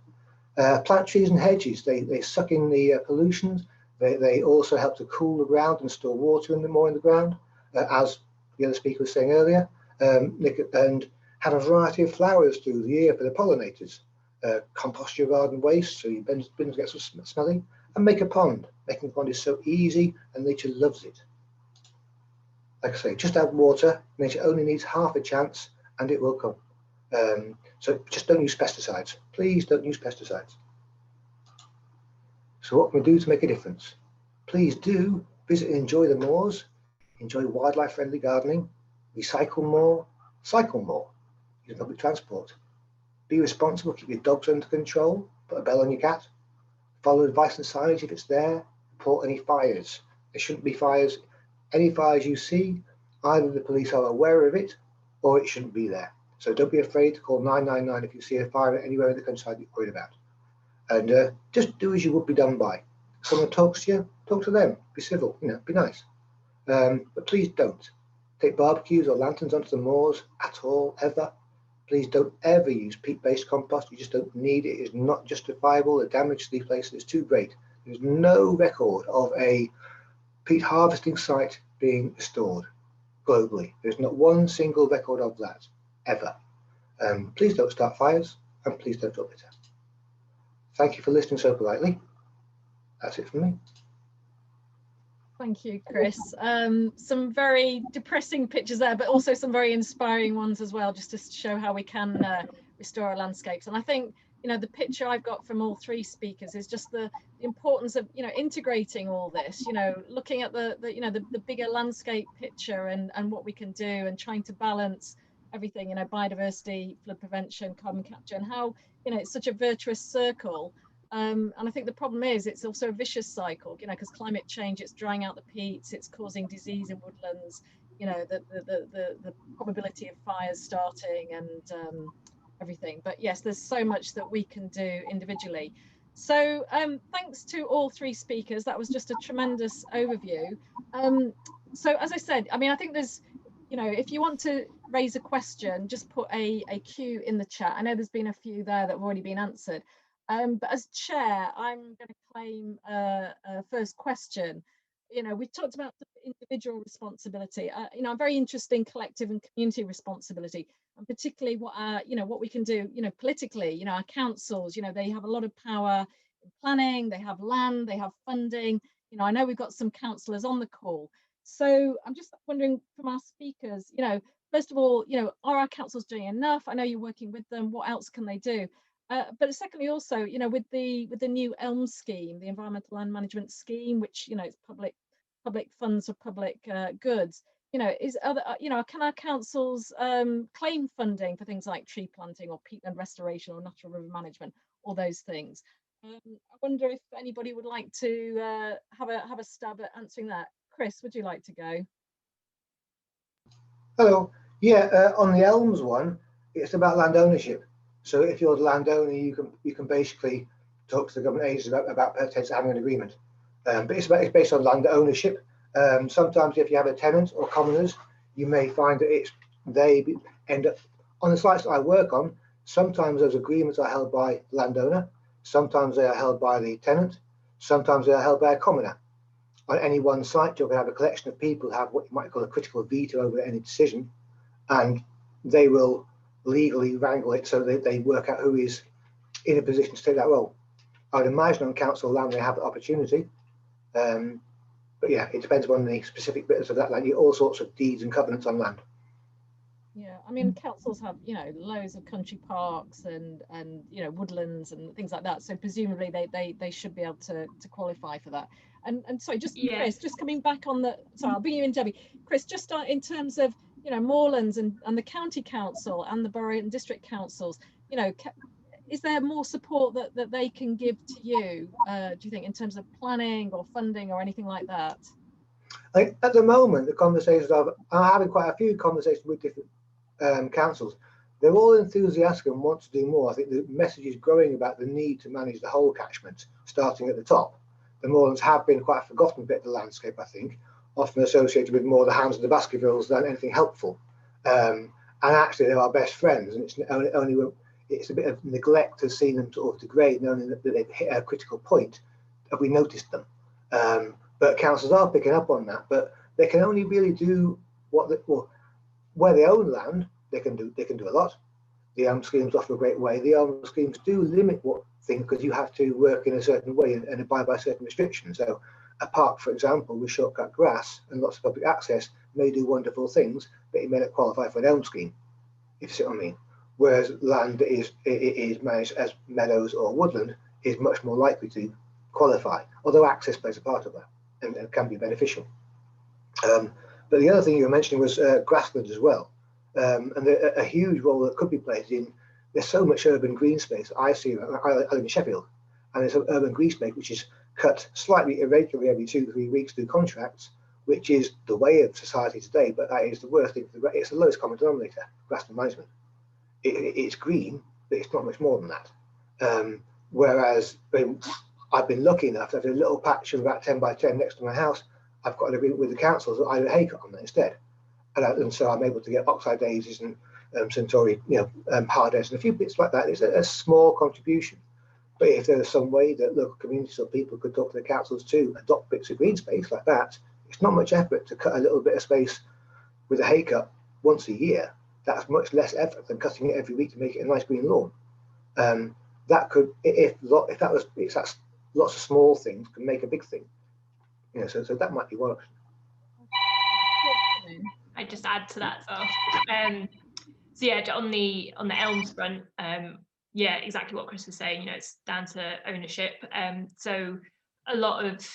Plant trees and hedges. They suck in the pollutions. They also help to cool the ground and store water more in the ground, as the other speaker was saying earlier. And have a variety of flowers through the year for the pollinators. Compost your garden waste so your bins get so smelly, and make a pond. Making a pond is so easy and nature loves it. Like I say, just add water. Nature only needs half a chance and it will come. So just don't use pesticides. Please don't use pesticides. So what can we do to make a difference? Please do visit and enjoy the moors. Enjoy wildlife friendly gardening. Recycle more. Cycle more. Use public transport. Be responsible, keep your dogs under control, put a bell on your cat. Follow advice and signage if it's there. Report any fires. There shouldn't be fires. Any fires you see, either the police are aware of it or it shouldn't be there. So don't be afraid to call 999 if you see a fire anywhere in the countryside you're worried about. And just do as you would be done by. If someone talks to you, talk to them. Be civil, be nice. But please don't take barbecues or lanterns onto the moors at all, ever. Please don't ever use peat-based compost. You just don't need it. It is not justifiable. The damage to these places is too great. There's no record of a peat harvesting site being restored globally. There's not one single record of that, ever. Please don't start fires, and please don't drop litter. Thank you for listening so politely. That's it from me. Thank you, Chris. Some very depressing pictures there, but also some very inspiring ones as well, just to show how we can restore our landscapes. And I think, the picture I've got from all three speakers is just the importance of, integrating all this, looking at the bigger landscape picture and what we can do, and trying to balance everything, biodiversity, flood prevention, carbon capture, and how, it's such a virtuous circle. And I think the problem is it's also a vicious cycle, because climate change, it's drying out the peats, it's causing disease in woodlands, the probability of fires starting and everything. But yes, there's so much that we can do individually. So thanks to all three speakers. That was just a tremendous overview. So as I said, I think there's, if you want to raise a question, just put a Q in the chat. I know there's been a few there that have already been answered. But as chair, I'm going to claim a first question. We talked about individual responsibility. I'm very interested in collective and community responsibility, and particularly what we can do, politically. Our councils, they have a lot of power in planning. They have land. They have funding. I know we've got some councillors on the call. So I'm just wondering from our speakers, first of all, are our councils doing enough? I know you're working with them. What else can they do? But secondly, also, with the new ELM scheme, the Environmental Land Management Scheme, which it's public funds for public goods, can our councils claim funding for things like tree planting or peatland restoration or natural river management, all those things? I wonder if anybody would like to have a stab at answering that. Chris, would you like to go? Hello. Yeah, on the ELMS one, it's about land ownership. So if you're the landowner, you can basically talk to the government agencies about potentially having an agreement. But it's based on land ownership, Sometimes if you have a tenant or commoners, you may find that they end up on the sites that I work on. Sometimes those agreements are held by the landowner, sometimes they are held by the tenant, sometimes they are held by a commoner. On any one site, you're going to have a collection of people who have what you might call a critical veto over any decision, and they will legally wrangle it so that they work out who is in a position to take that role. I would imagine on council land they have the opportunity, but yeah, it depends on the specific bits of that land. You all sorts of deeds and covenants on land. Yeah, I mean, councils have, you know, loads of country parks and you know, woodlands and things like that. So presumably they should be able to qualify for that. And sorry, just Chris, just coming back on the, sorry, I'll bring you in, Debbie. Chris, just in terms of, you know, moorlands and the county council and the borough and district councils, you know, is there more support that they can give to you, do you think, in terms of planning or funding or anything like that? I think at the moment, the conversations I'm having quite a few conversations with different councils. They're all enthusiastic and want to do more. I think the message is growing about the need to manage the whole catchment, starting at the top. The moorlands have been quite a forgotten bit of the landscape, I think, often associated with more the Hounds and the Baskervilles than anything helpful. And actually, they're our best friends, and it's only it's a bit of neglect to see them sort of degrade, knowing that they've hit a critical point. Have we noticed them? But councils are picking up on that, but they can only really do what where they own land. They can do a lot. The schemes offer a great way. The schemes do limit what things, because you have to work in a certain way and abide by certain restrictions. So a park, for example, with shortcut grass and lots of public access may do wonderful things, but it may not qualify for an elm scheme, if you see what I mean. Whereas land that is managed as meadows or woodland is much more likely to qualify, although access plays a part of that and can be beneficial. But the other thing you were mentioning was grassland as well. And a huge role that could be played in, there's so much urban green space. I live in Sheffield, and there's an urban green space which is cut slightly irregularly every 2-3 weeks through contracts, which is the way of society today, but that is the worst thing. It's the lowest common denominator, grassland management. It's green, but it's not much more than that. Whereas I've been lucky enough to have a little patch of about 10 by 10 next to my house. I've got an agreement with the council that I do a haycut on that instead. And so I'm able to get oxeye daisies and centauri, hardest and a few bits like that. It's a small contribution. But if there's some way that local communities or people could talk to the councils to adopt bits of green space like that, it's not much effort to cut a little bit of space with a haycut once a year. That's much less effort than cutting it every week to make it a nice green lawn. That could, if that's lots of small things can make a big thing. So that might be one option. I'd just add to that as well. So yeah, on the elms front, yeah, exactly what Chris was saying. It's down to ownership. So a lot of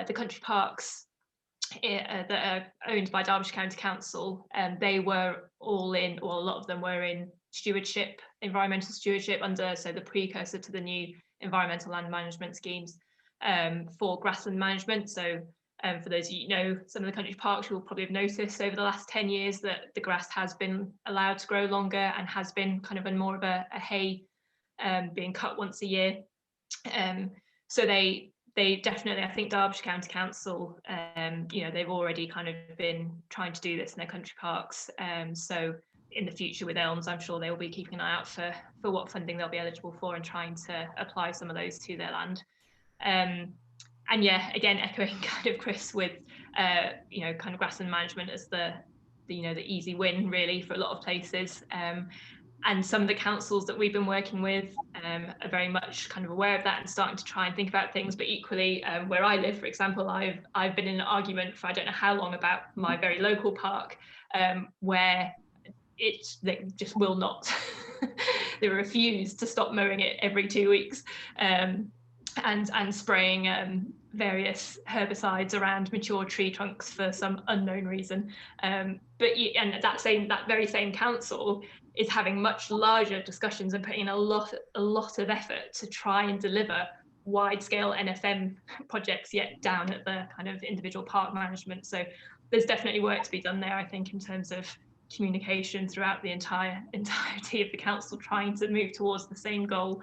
the country parks that are owned by Derbyshire County Council, they were all in, or a lot of them were in stewardship, environmental stewardship under the precursor to the new environmental land management schemes for grassland management. So for those of you some of the country parks, you'll probably have noticed over the last 10 years that the grass has been allowed to grow longer and has been kind of in more of a hay being cut once a year. So they definitely, I think Derbyshire County Council, they've already kind of been trying to do this in their country parks. So in the future with elms, I'm sure they will be keeping an eye out for what funding they'll be eligible for and trying to apply some of those to their land. And yeah, again, echoing kind of Chris with, kind of grassland management as the easy win really for a lot of places. And some of the councils that we've been working with are very much kind of aware of that and starting to try and think about things. But equally, where I live, for example, I've been in an argument for I don't know how long about my very local park, where they just will not. They refuse to stop mowing it every 2 weeks. And spraying various herbicides around mature tree trunks for some unknown reason. But that very same council is having much larger discussions and putting in a lot of effort to try and deliver wide-scale NFM projects, yet down at the kind of individual park management. So there's definitely work to be done there, I think, in terms of communication throughout the entirety of the council, trying to move towards the same goal.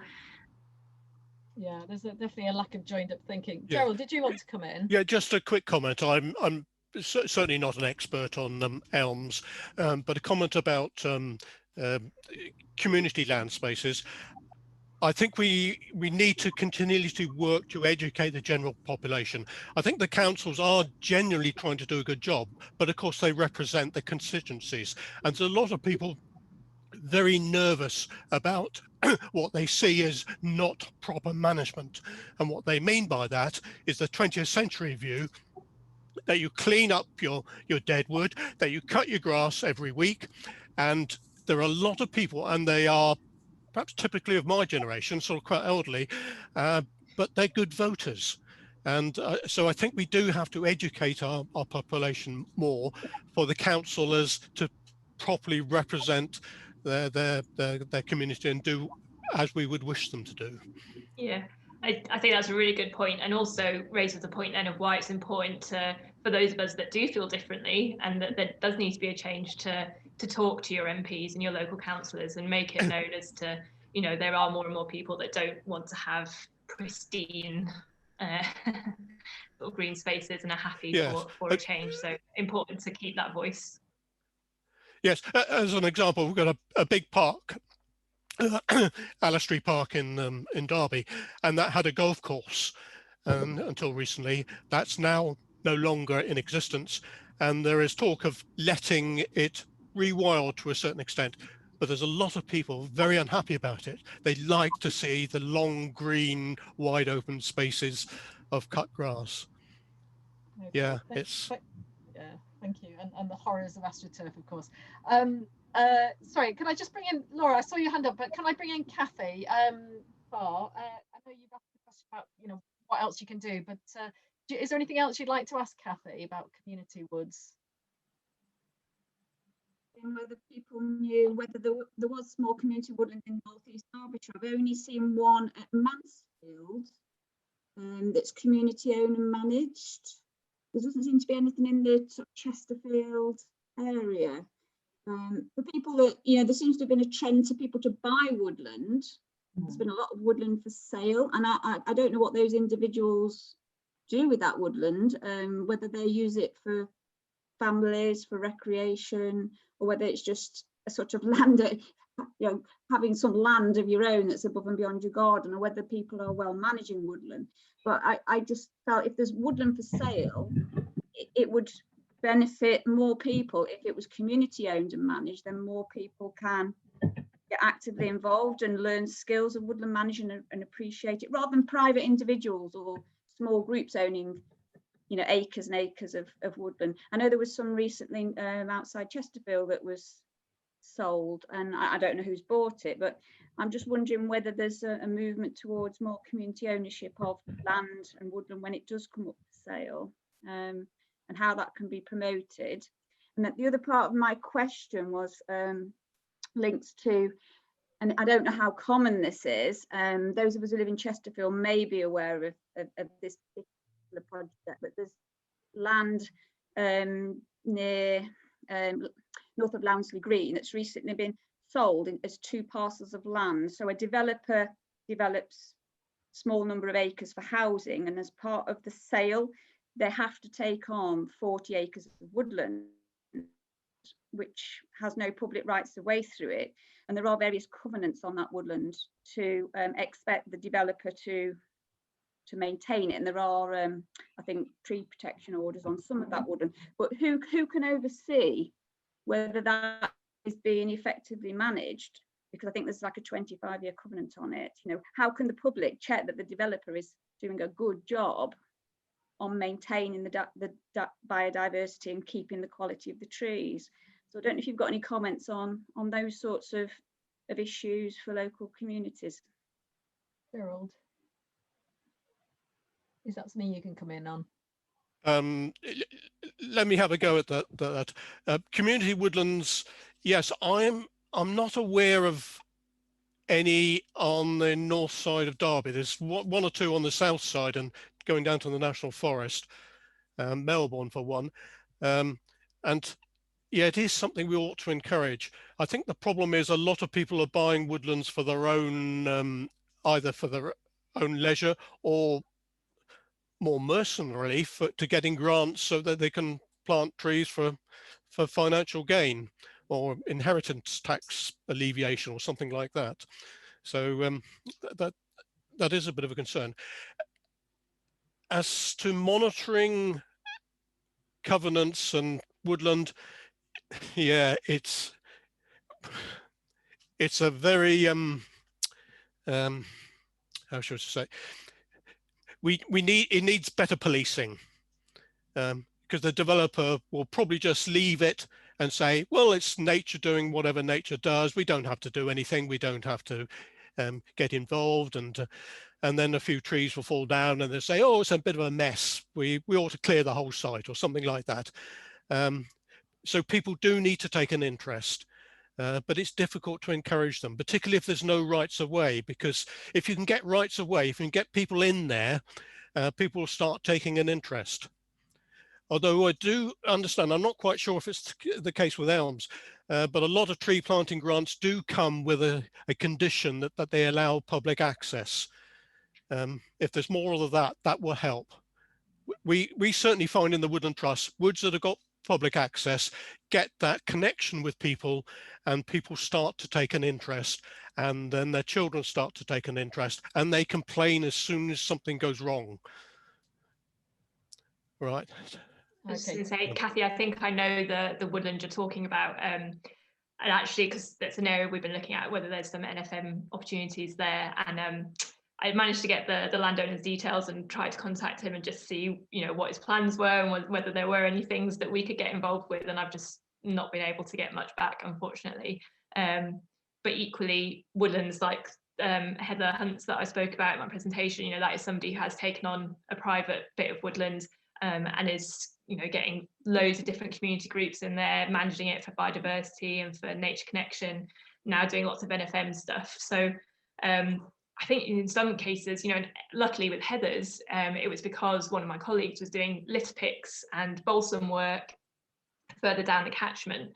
Yeah, there's definitely a lack of joined up thinking. Yeah. Gerald, did you want to come in? Yeah, just a quick comment. I'm certainly not an expert on elms, but a comment about community land spaces. I think we need to continually to work to educate the general population. I think the councils are genuinely trying to do a good job, but of course they represent the constituencies. And there's a lot of people very nervous about what they see as not proper management. And what they mean by that is the 20th century view that you clean up your dead wood, that you cut your grass every week. And there are a lot of people, and they are perhaps typically of my generation, sort of quite elderly, but they're good voters. And so I think we do have to educate our population more for the councillors to properly represent their community and do as we would wish them to do. Yeah, I think that's a really good point, and also raises the point then of why it's important for those of us that do feel differently, and that there does need to be a change to talk to your MPs and your local councillors and make it known as to, you know, there are more and more people that don't want to have pristine sort of green spaces and are happy for a change. So important to keep that voice. Yes, as an example, we've got a big park, Alistry Park in Derby, and that had a golf course until recently. That's now no longer in existence, and there is talk of letting it rewild to a certain extent, but there's a lot of people very unhappy about it. They like to see the long green wide open spaces of cut grass. Okay. Yeah, Thank you. And the horrors of AstroTurf, of course. Sorry, can I just bring in Laura? I saw your hand up, but can I bring in Kathy? I know you've asked a question about, you know, what else you can do, but is there anything else you'd like to ask Kathy about community woods? Whether people knew whether there was small community woodland in North East Derbyshire. I've only seen one at Mansfield that's community owned and managed. There doesn't seem to be anything in the Chesterfield area. For people that, you know, there seems to have been a trend to people to buy woodland. There's been a lot of woodland for sale, and I don't know what those individuals do with that woodland, whether they use it for families, for recreation, or whether it's just a sort of land, you know, having some land of your own that's above and beyond your garden, or whether people are well managing woodland. But I just felt if there's woodland for sale, it would benefit more people if it was community owned and managed. Then more people can get actively involved and learn skills of woodland management and appreciate it, rather than private individuals or small groups owning, you know, acres and acres of woodland. I know there was some recently outside Chesterfield that was sold, and I don't know who's bought it, but I'm just wondering whether there's a movement towards more community ownership of land and woodland when it does come up for sale, and how that can be promoted. And that the other part of my question was linked to, and I don't know how common this is, those of us who live in Chesterfield may be aware of this particular project, but there's land near north of Lownsley Green that's recently been sold as 2 parcels of land. So a developer develops small number of acres for housing, and as part of the sale they have to take on 40 acres of woodland, which has no public rights of way through it, and there are various covenants on that woodland to expect the developer to maintain it, and there are I think tree protection orders on some of that woodland. But who can oversee whether that is being effectively managed? Because I think there's like a 25-year covenant on it. You know, how can the public check that the developer is doing a good job on maintaining the biodiversity and keeping the quality of the trees? So I don't know if you've got any comments on those sorts of issues for local communities. Gerald, is that something you can come in on? Let me have a go at that. Community woodlands, yes, I'm not aware of any on the north side of Derby. There's one or two on the south side and going down to the National Forest, Melbourne for one. And yeah, it is something we ought to encourage. I think the problem is a lot of people are buying woodlands for their own, either for their own leisure, or more mercenarily to getting grants so that they can plant trees for financial gain or inheritance tax alleviation or something like that. So that is a bit of a concern. As to monitoring covenants and woodland, yeah, it's a very how should I say? It needs better policing, because the developer will probably just leave it and say, well, it's nature doing whatever nature does. We don't have to do anything. We don't have to get involved. And then a few trees will fall down and they'll say, oh, it's a bit of a mess. We ought to clear the whole site or something like that. So people do need to take an interest. But it's difficult to encourage them, particularly if there's no rights of way, because if you can get rights of way, if you can get people in there, people will start taking an interest. Although I do understand, I'm not quite sure if it's the case with elms, but a lot of tree planting grants do come with a condition that they allow public access. If there's more of that, that will help. We certainly find in the Woodland Trust, woods that have got public access get that connection with people, and people start to take an interest, and then their children start to take an interest, and they complain as soon as something goes wrong. Right. I was just going to say, Kathy, I think I know the woodland you're talking about, and actually, because that's an area we've been looking at, whether there's some NFM opportunities there, and I managed to get the landowner's details and tried to contact him and just see, what his plans were and whether there were any things that we could get involved with, and I've just not been able to get much back, unfortunately. But equally, woodlands like Heather Hunts that I spoke about in my presentation, that is somebody who has taken on a private bit of woodland and is getting loads of different community groups in there, managing it for biodiversity and for nature connection, now doing lots of NFM stuff. So I think in some cases, luckily with Heather's, it was because one of my colleagues was doing litter picks and balsam work further down the catchment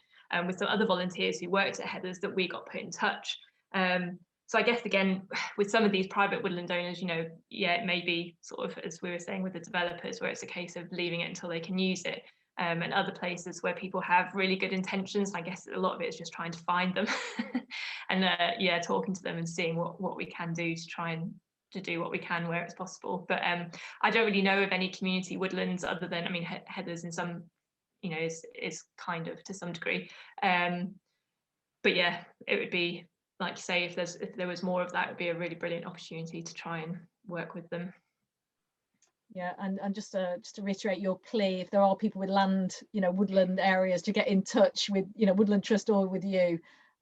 with some other volunteers who worked at Heather's that we got put in touch. So I guess, again, with some of these private woodland owners, it may be sort of, as we were saying with the developers, where it's a case of leaving it until they can use it. And other places where people have really good intentions, I guess a lot of it is just trying to find them and talking to them and seeing what we can do to try and to do what we can where it's possible. But I don't really know of any community woodlands other than, Heather's in some, is kind of to some degree. But yeah, it would be, like you say, if there was more of that, it would be a really brilliant opportunity to try and work with them. Yeah, and just to reiterate your plea, if there are people with land, woodland areas, to get in touch with, Woodland Trust or with you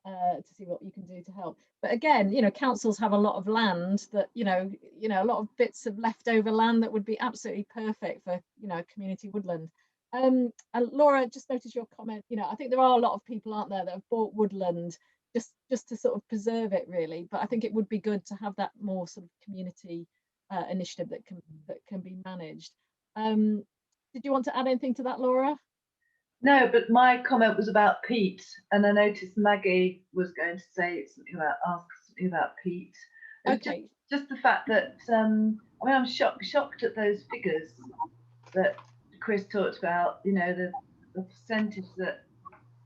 to see what you can do to help. But again, councils have a lot of land that, a lot of bits of leftover land that would be absolutely perfect for, community woodland. And Laura, just noticed your comment. I think there are a lot of people, aren't there, that have bought woodland just to sort of preserve it, really. But I think it would be good to have that more sort of community initiative that can be managed. Did you want to add anything to that, Laura? No, but my comment was about peat, and I noticed Maggie was going to say something about peat. Okay. Just the fact that I'm shocked at those figures that Chris talked about. The percentage that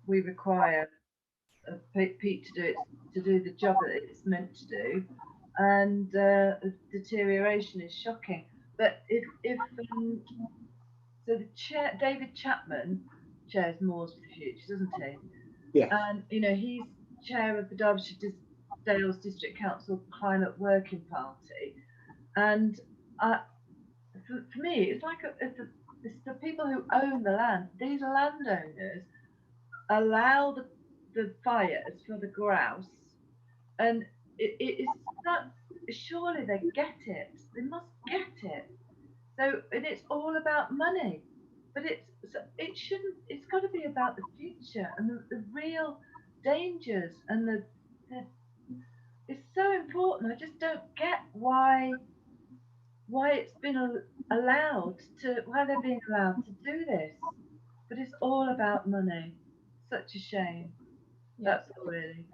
we require of peat to do the job that it's meant to do, and the deterioration is shocking. But so the chair, David Chapman, chairs Moors for the Future, doesn't he? Yeah. And he's chair of the Derbyshire Dales District Council Climate Working Party, and for me, it's like it's the people who own the land. These landowners allow the fires for the grouse, and it's that. Surely they get it. They must get it. So, and it's all about money, but it shouldn't. It's got to be about the future and the real dangers, and it's so important. I just don't get why it's been allowed to, why they're being allowed to do this. But it's all about money. Such a shame. Yeah. That's all really.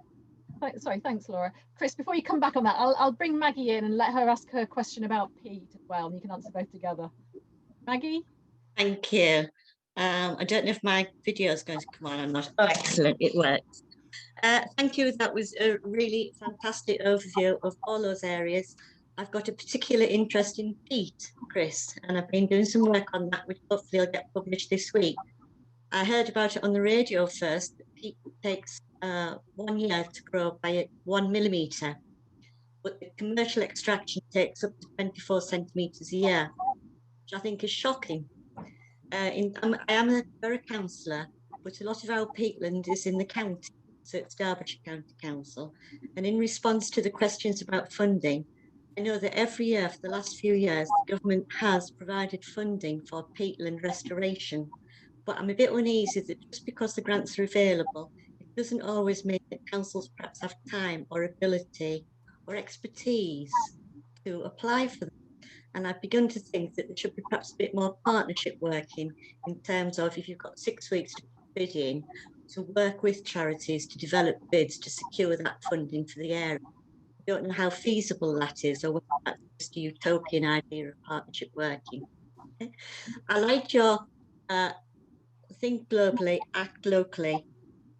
Sorry, thanks, Laura. Chris, before you come back on that, I'll bring Maggie in and let her ask her question about peat as well, and you can answer both together. Maggie? Thank you. I don't know if my video is going to come on or not. Oh, excellent, it works. Thank you. That was a really fantastic overview of all those areas. I've got a particular interest in peat, Chris, and I've been doing some work on that, which hopefully will get published this week. I heard about it on the radio first. Peat takes 1 year to grow by 1 millimetre, but the commercial extraction takes up to 24 centimetres a year, which I think is shocking. I am a borough councillor, but a lot of our peatland is in the county, so it's Derbyshire County Council. And in response to the questions about funding, I know that every year for the last few years, the government has provided funding for peatland restoration. But I'm a bit uneasy that just because the grants are available, it doesn't always mean that councils perhaps have time or ability or expertise to apply for them. And I've begun to think that there should be perhaps a bit more partnership working in terms of, if you've got 6 weeks to bid in, to work with charities to develop bids to secure that funding for the area. I don't know how feasible that is, or whether that's just a utopian idea of partnership working. Okay. I like your think globally, act locally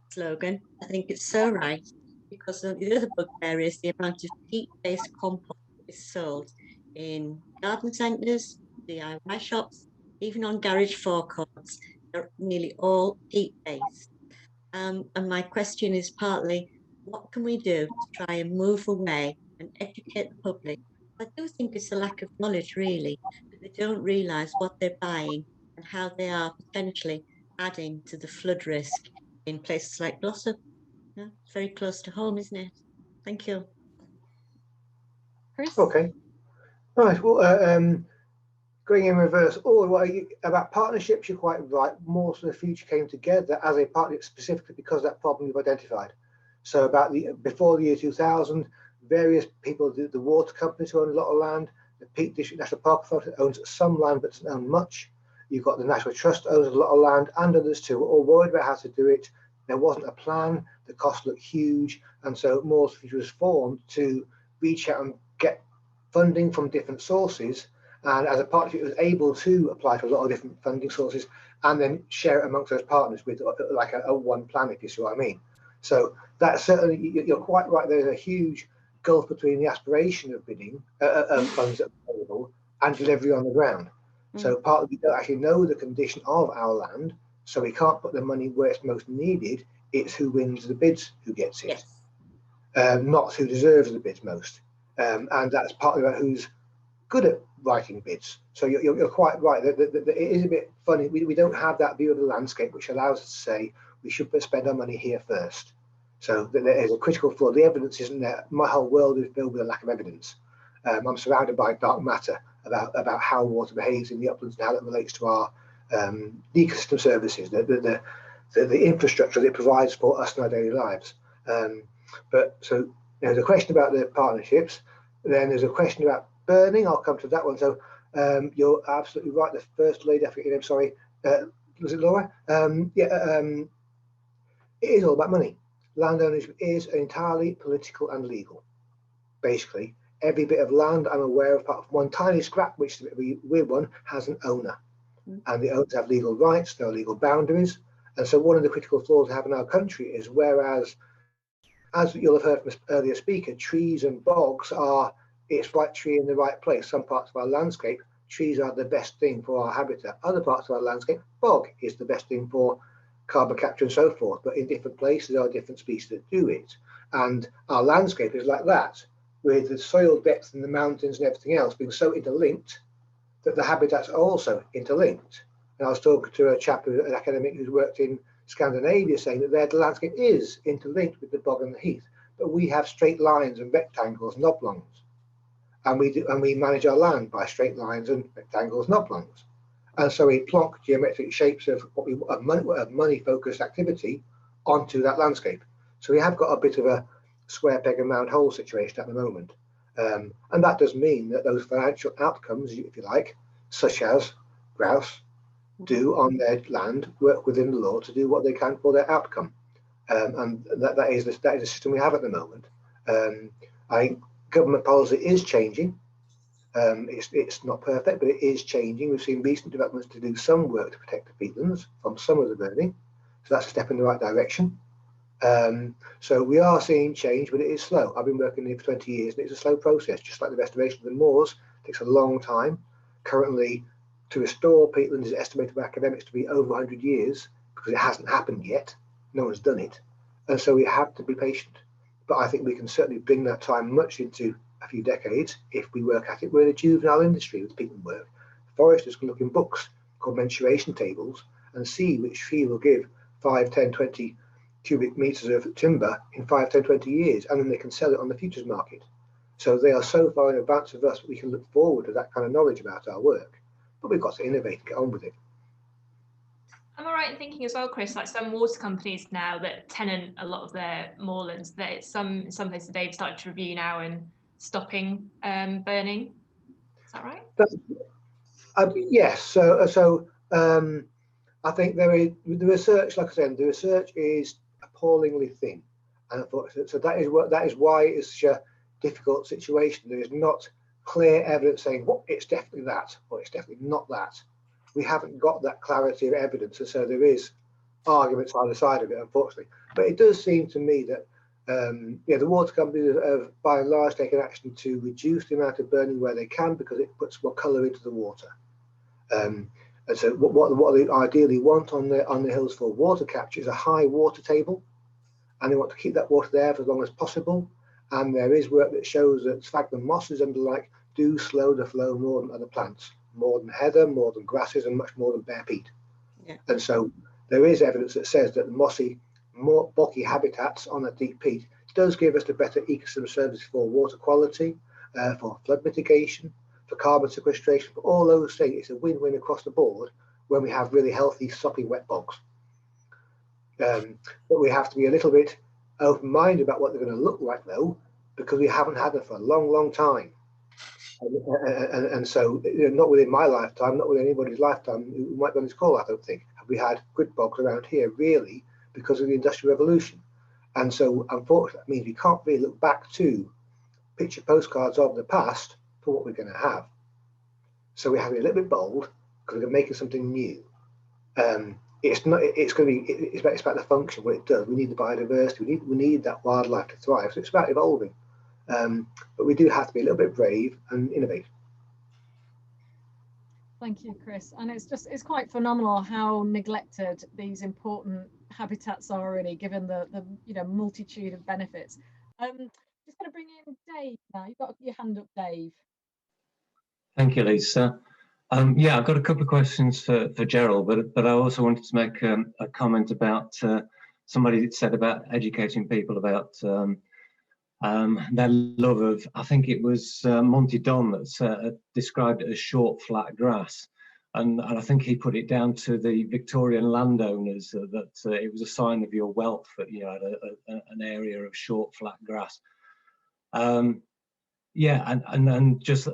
slogan. I think it's so right, because the other bugbear is the amount of peat-based compost that is sold in garden centres, DIY shops, even on garage forecourts. They're nearly all peat-based. And my question is partly, what can we do to try and move away and educate the public? I do think it's a lack of knowledge, really, that they don't realise what they're buying and how they are potentially adding to the flood risk in places like Glossop. Yeah, it's very close to home, isn't it? Thank you. Chris? Okay. Right. Well, going in reverse order, about partnerships, you're quite right. More of the Future came together as a partnership specifically because of that problem you've identified. So about before the year 2000, various people, the water companies who own a lot of land, the Peak District National Park Authority owns some land but doesn't own much. You've got the National Trust owns a lot of land, and others too, all worried about how to do it. There wasn't a plan, the cost looked huge, and so Moors Future was formed to reach out and get funding from different sources. And as a partnership, it was able to apply to a lot of different funding sources and then share it amongst those partners with like a one plan, if you see what I mean. So that's certainly, you're quite right, there's a huge gulf between the aspiration of bidding of funds that are available and delivery on the ground. So partly we don't actually know the condition of our land, so we can't put the money where it's most needed. It's who wins the bids who gets it, yes. Not who deserves the bids most. And that's partly about who's good at writing bids. So you're quite right. It is a bit funny. We don't have that view of the landscape, which allows us to say we should spend our money here first. So there is a critical flaw. The evidence isn't there. My whole world is filled with a lack of evidence. I'm surrounded by dark matter about how water behaves in the uplands and how that relates to our ecosystem services, the infrastructure that it provides for us in our daily lives. But so there's a question about the partnerships. Then there's a question about burning. I'll come to that one. So you're absolutely right. The first lady, I forget your name, sorry, was it Laura? It is all about money. Land ownership is entirely political and legal. Basically, every bit of land I'm aware of, apart from one tiny scrap, which is a bit of a weird one, has an owner. And the owners have legal rights, there are legal boundaries. And so one of the critical flaws we have in our country is, whereas, as you'll have heard from an earlier speaker, trees and bogs are, it's right tree in the right place. Some parts of our landscape, trees are the best thing for our habitat. Other parts of our landscape, bog is the best thing for carbon capture and so forth. But in different places, there are different species that do it. And our landscape is like that, with the soil depth and the mountains and everything else being so interlinked that the habitats are also interlinked. And I was talking to a chap, an academic who's worked in Scandinavia, saying that the landscape is interlinked with the bog and the heath, but we have straight lines and rectangles and oblongs. And we manage our land by straight lines and rectangles and oblongs. And so we plonk geometric shapes of money-focused activity onto that landscape. So we have got a bit of a square peg and round hole situation at the moment. And that does mean that those financial outcomes, if you like, such as grouse, do on their land work within the law to do what they can for their outcome. and that is the system we have at the moment. I think government policy is changing. It's not perfect, but it is changing. We've seen recent developments to do some work to protect the peatlands from some of the burning, so that's a step in the right direction. So we are seeing change, but it is slow. I've been working here for 20 years, and it's a slow process, just like the restoration of the moors. It takes a long time. Currently, to restore peatlands is estimated by academics to be over 100 years, because it hasn't happened yet. No one's done it, and so we have to be patient. But I think we can certainly bring that time much into a few decades if we work at it. We're in a juvenile industry with peatland work. Foresters can look in books called mensuration tables and see which tree will give 5, 10, 20 cubic meters of timber in 5, 10, 20 years, and then they can sell it on the futures market. So they are so far in advance of us that we can look forward to that kind of knowledge about our work. But we've got to innovate and get on with it. Am I right in thinking as well, Chris, like some water companies now that tenant a lot of their moorlands, that in some places they've started to review now and stopping burning? Is that right? Yes. So I think the research, like I said, the research is appallingly thin, and so that is why it's such a difficult situation. There is not clear evidence saying, well, it's definitely that, or it's definitely not that. We haven't got that clarity of evidence, and so there is arguments either side of it, unfortunately. But it does seem to me that the water companies have by and large taken action to reduce the amount of burning where they can, because it puts more colour into the water. And so what they ideally want on the hills for water capture is a high water table, and they want to keep that water there for as long as possible. And there is work that shows that sphagnum mosses and the like do slow the flow more than other plants, more than heather, more than grasses, and much more than bare peat. Yeah. And so there is evidence that says that the mossy, more boggy habitats on that deep peat does give us the better ecosystem services for water quality, for flood mitigation, for carbon sequestration, for all those things. It's a win-win across the board when we have really healthy, soppy wet bogs. But we have to be a little bit open-minded about what they're going to look like, though, because we haven't had them for a long, long time. And so, not within my lifetime, not within anybody's lifetime who might be on this call, I don't think, have we had good bogs around here, really, because of the Industrial Revolution. And so, unfortunately, that means we can't really look back to picture postcards of the past for what we're going to have. So we have to be a little bit bold, because we're making something new. It's about the function, what it does. We need the biodiversity, we need that wildlife to thrive. So it's about evolving. But we do have to be a little bit brave and innovate. Thank you, Chris. And it's quite phenomenal how neglected these important habitats are already, given the multitude of benefits. Just going to bring in Dave now. You've got your hand up, Dave. Thank you, Lisa. Yeah, I've got a couple of questions for Gerald, but I also wanted to make a comment about somebody that said about educating people about their love of, I think it was Monty Don that described it as short, flat grass. And I think he put it down to the Victorian landowners that it was a sign of your wealth that you had an area of short, flat grass. Yeah, and just,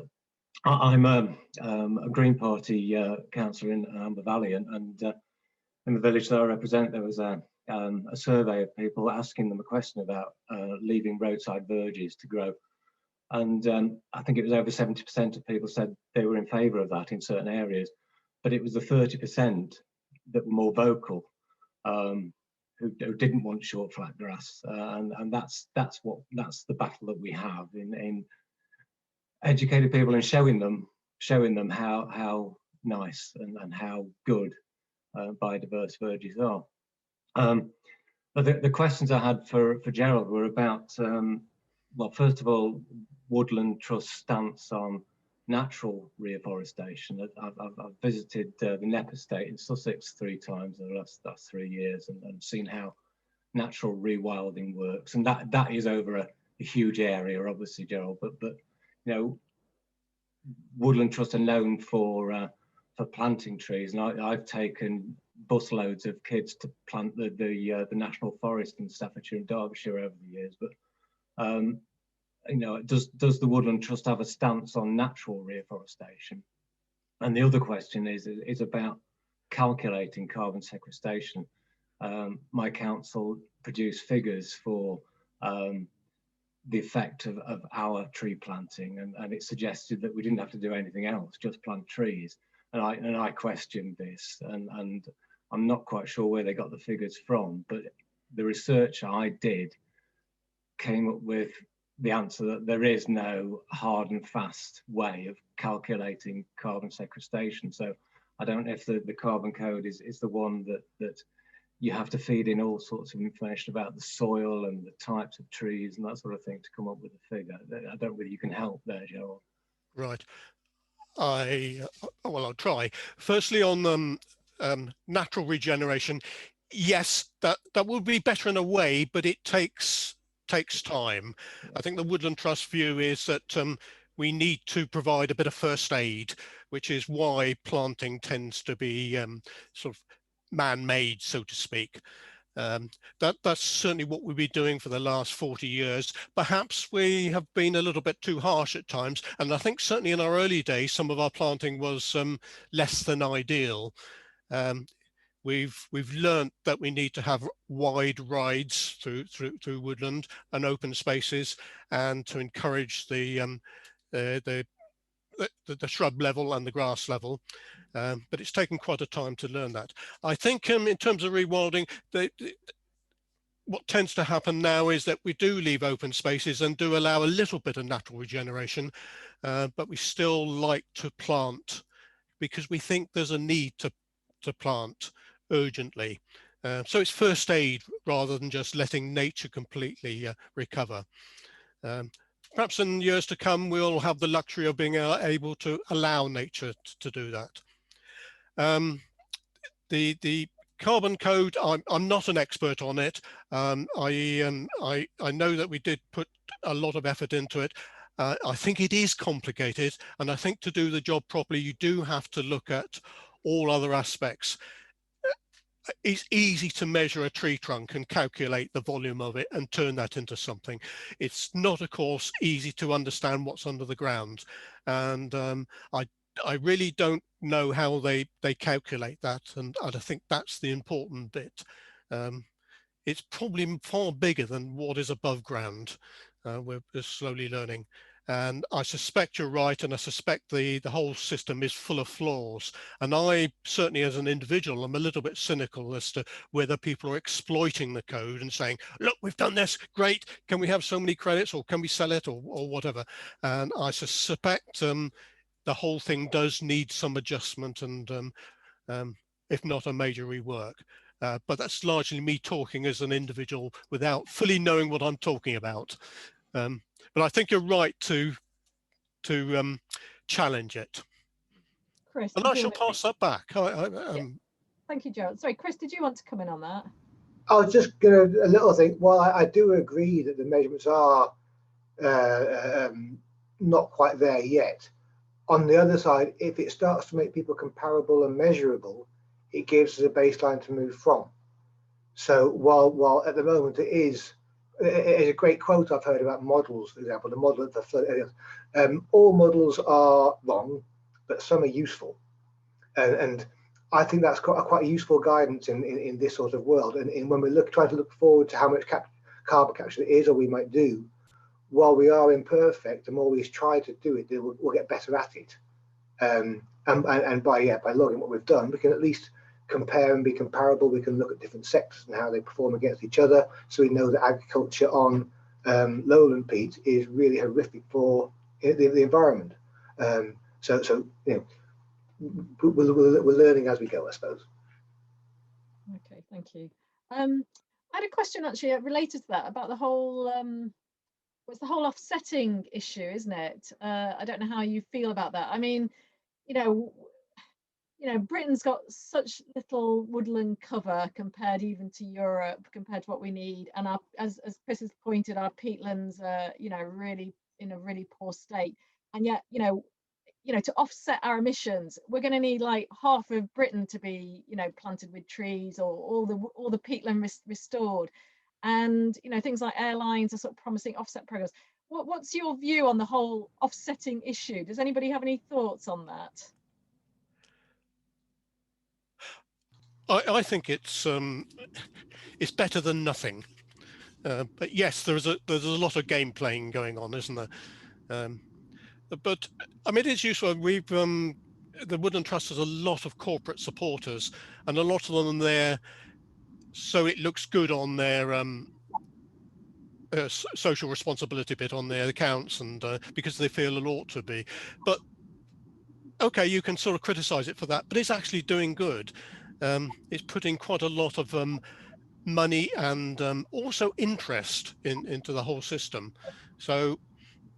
I'm a Green Party councillor in Amber Valley, and in the village that I represent, there was a survey of people asking them a question about leaving roadside verges to grow. And I think it was over 70% of people said they were in favour of that in certain areas, but it was the 30% that were more vocal who didn't want short flat grass, and that's the battle that we have in educating people and showing them how nice and how good biodiverse verges are. But the questions I had for Gerald were about, well, first of all, Woodland Trust's stance on natural reforestation. I've visited the Knepp estate in Sussex 3 times in the last 3 years and seen how natural rewilding works, and that is over a huge area, obviously, Gerald. But you know, Woodland Trust are known for planting trees, and I've taken busloads of kids to plant the national forest in Staffordshire and Derbyshire over the years. But you know, does the Woodland Trust have a stance on natural reforestation? And the other question is about calculating carbon sequestration. my council produced figures for the effect of our tree planting, and it suggested that we didn't have to do anything else, just plant trees. And I questioned this, and I'm not quite sure where they got the figures from, but the research I did came up with the answer that there is no hard and fast way of calculating carbon sequestration. So I don't know if the carbon code is the one that you have to feed in all sorts of information about the soil and the types of trees and that sort of thing to come up with a figure. I don't know whether you can help there, Gerald. Right. Well, I'll try. Firstly, on natural regeneration, yes, that would be better in a way, but it takes time. I think the Woodland Trust view is that we need to provide a bit of first aid, which is why planting tends to be sort of man-made, so to speak. That's certainly what we've been doing for the last 40 years. Perhaps we have been a little bit too harsh at times, and I think certainly in our early days some of our planting was less than ideal. We've learnt that we need to have wide rides through woodland and open spaces, and to encourage the shrub level and the grass level. But it's taken quite a time to learn that. I think in terms of rewilding, what tends to happen now is that we do leave open spaces and do allow a little bit of natural regeneration, but we still like to plant because we think there's a need to plant urgently. So it's first aid rather than just letting nature completely recover. Perhaps in years to come, we'll have the luxury of being able to allow nature to do that. The carbon code, I'm not an expert on it. I know that we did put a lot of effort into it. I think it is complicated, and I think to do the job properly, you do have to look at all other aspects. It's easy to measure a tree trunk and calculate the volume of it and turn that into something. It's not, of course, easy to understand what's under the ground. And I really don't know how they calculate that. And I think that's the important bit. It's probably far bigger than what is above ground. We're slowly learning. And I suspect you're right, and I suspect the whole system is full of flaws. And I certainly, as an individual, I'm a little bit cynical as to whether people are exploiting the code and saying, look, we've done this, great, can we have so many credits, or can we sell it, or whatever. And I suspect the whole thing does need some adjustment, and if not a major rework. But that's largely me talking as an individual without fully knowing what I'm talking about. But I think you're right to challenge it. Chris, and I shall pass that back. Yeah. Thank you, Gerald. Sorry, Chris, did you want to come in on that? I was just going to, a little thing, while I do agree that the measurements are not quite there yet, on the other side, if it starts to make people comparable and measurable, it gives us a baseline to move from. So while at the moment it is a great quote I've heard about models, for example, the model of the flood. All models are wrong, but some are useful. And I think that's quite useful guidance in this sort of world. And when we try to look forward to how much carbon capture there is or we might do, while we are imperfect, the more we try to do it, we'll get better at it. And by logging what we've done, we can at least compare and be comparable. We can look at different sectors and how they perform against each other, so we know that agriculture on lowland peat is really horrific for the environment. So you know, we're learning as we go, I suppose. Okay, thank you. I had a question actually related to that about the whole it's the whole offsetting issue, isn't it? I don't know how you feel about that. I mean, you know, Britain's got such little woodland cover compared even to Europe, compared to what we need. And our, as Chris has pointed, our peatlands are, really in a really poor state. And yet, to offset our emissions, we're going to need like half of Britain to be, planted with trees, or all the peatland restored. And, things like airlines are sort of promising offset programs. What's your view on the whole offsetting issue? Does anybody have any thoughts on that? I think it's better than nothing. But yes, there's a lot of game playing going on, isn't there? But I mean, it's useful. We've the Woodland Trust has a lot of corporate supporters, and a lot of them there, so it looks good on their social responsibility bit on their accounts, and because they feel it ought to be. But okay, you can sort of criticize it for that, but it's actually doing good. It's putting quite a lot of money and also interest into the whole system. So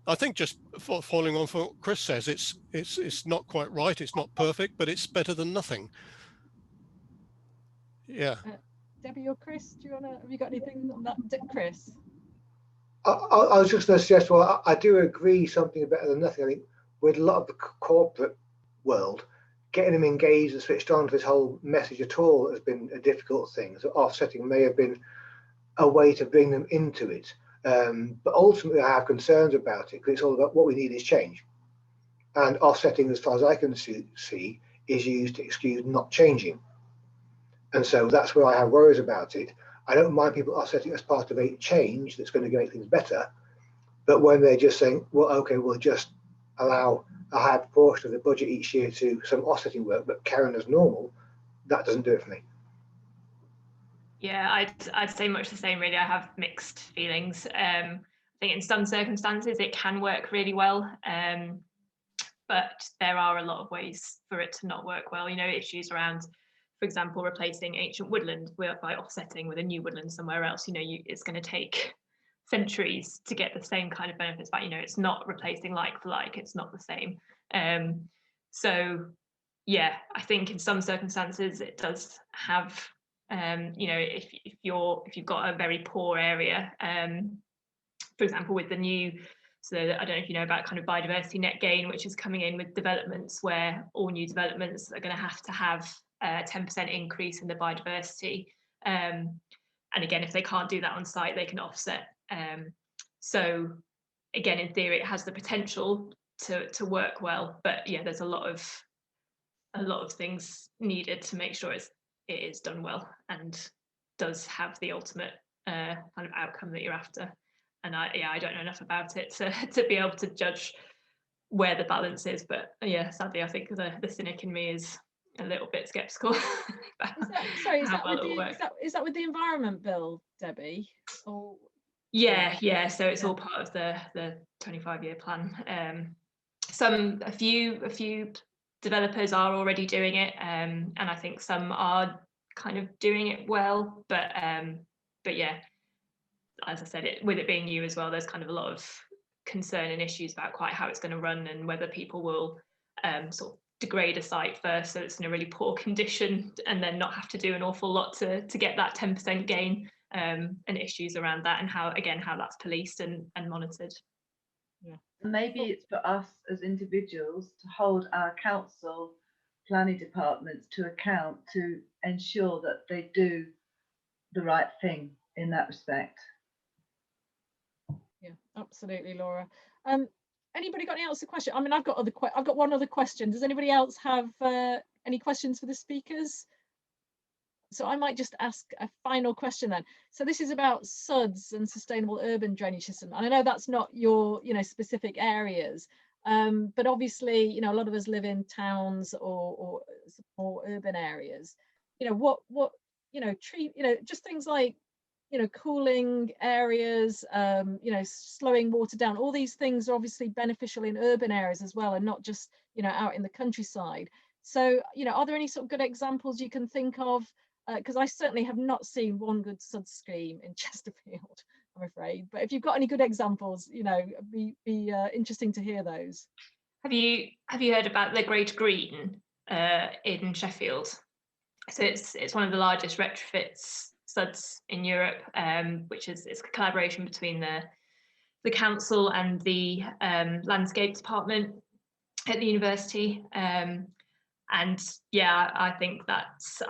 I think, just following on from what Chris says, it's not quite right, it's not perfect, but it's better than nothing. Yeah. Debbie or Chris, have you got anything on that, Chris? I was just going to suggest, well, I do agree something better than nothing. I think with a lot of the corporate world, getting them engaged and switched on to this whole message at all has been a difficult thing. So offsetting may have been a way to bring them into it. But ultimately, I have concerns about it because it's all about what we need is change. And offsetting, as far as I can see, is used to excuse not changing. And so that's where I have worries about it. I don't mind people offsetting as part of a change that's going to make things better. But when they're just saying, well, okay, we'll just allow a high proportion of the budget each year to some offsetting work, but carrying as normal, that doesn't do it for me. Yeah, I'd say much the same, really. I have mixed feelings. I think in some circumstances it can work really well, but there are a lot of ways for it to not work well. You know, issues around, for example, replacing ancient woodland by offsetting with a new woodland somewhere else. You know, it's going to take centuries to get the same kind of benefits back. You know, it's not replacing like for like, it's not the same. So yeah, I think in some circumstances it does have, you know, if you've got a very poor area, for example, with the new, so I don't know if you know about kind of biodiversity net gain, which is coming in with developments where all new developments are going to have a 10% increase in the biodiversity. And again, if they can't do that on site, they can offset. So again, in theory, it has the potential to work well, but yeah, there's a lot of things needed to make sure it is done well and does have the ultimate kind of outcome that you're after. And I don't know enough about it to be able to judge where the balance is, but yeah, sadly, I think the cynic in me is a little bit skeptical. Is that with the Environment Bill, Debbie? Or yeah. So it's all part of the 25-year plan. A few developers are already doing it, and I think some are kind of doing it well, but yeah, as I said, with it being new as well, there's kind of a lot of concern and issues about quite how it's going to run and whether people will sort of degrade a site first so it's in a really poor condition and then not have to do an awful lot to get that 10% gain, and issues around that and how that's policed and monitored. Yeah. Maybe it's for us as individuals to hold our council planning departments to account to ensure that they do the right thing in that respect. Yeah, absolutely, Laura. Anybody got any else a question? I mean, I've got one other question. Does anybody else have any questions for the speakers? So I might just ask a final question then. So this is about Suds and sustainable urban drainage system. And I know that's not your, specific areas, but obviously, a lot of us live in towns or more urban areas. Just things like, cooling areas, slowing water down. All these things are obviously beneficial in urban areas as well, and not just, out in the countryside. So, are there any sort of good examples you can think of? Because I certainly have not seen one good Suds scheme in Chesterfield, I'm afraid. But if you've got any good examples, be interesting to hear those. Have you heard about the Great Green in Sheffield? So it's one of the largest retrofits Suds in Europe, which it's a collaboration between the council and the landscape department at the university. And yeah, I think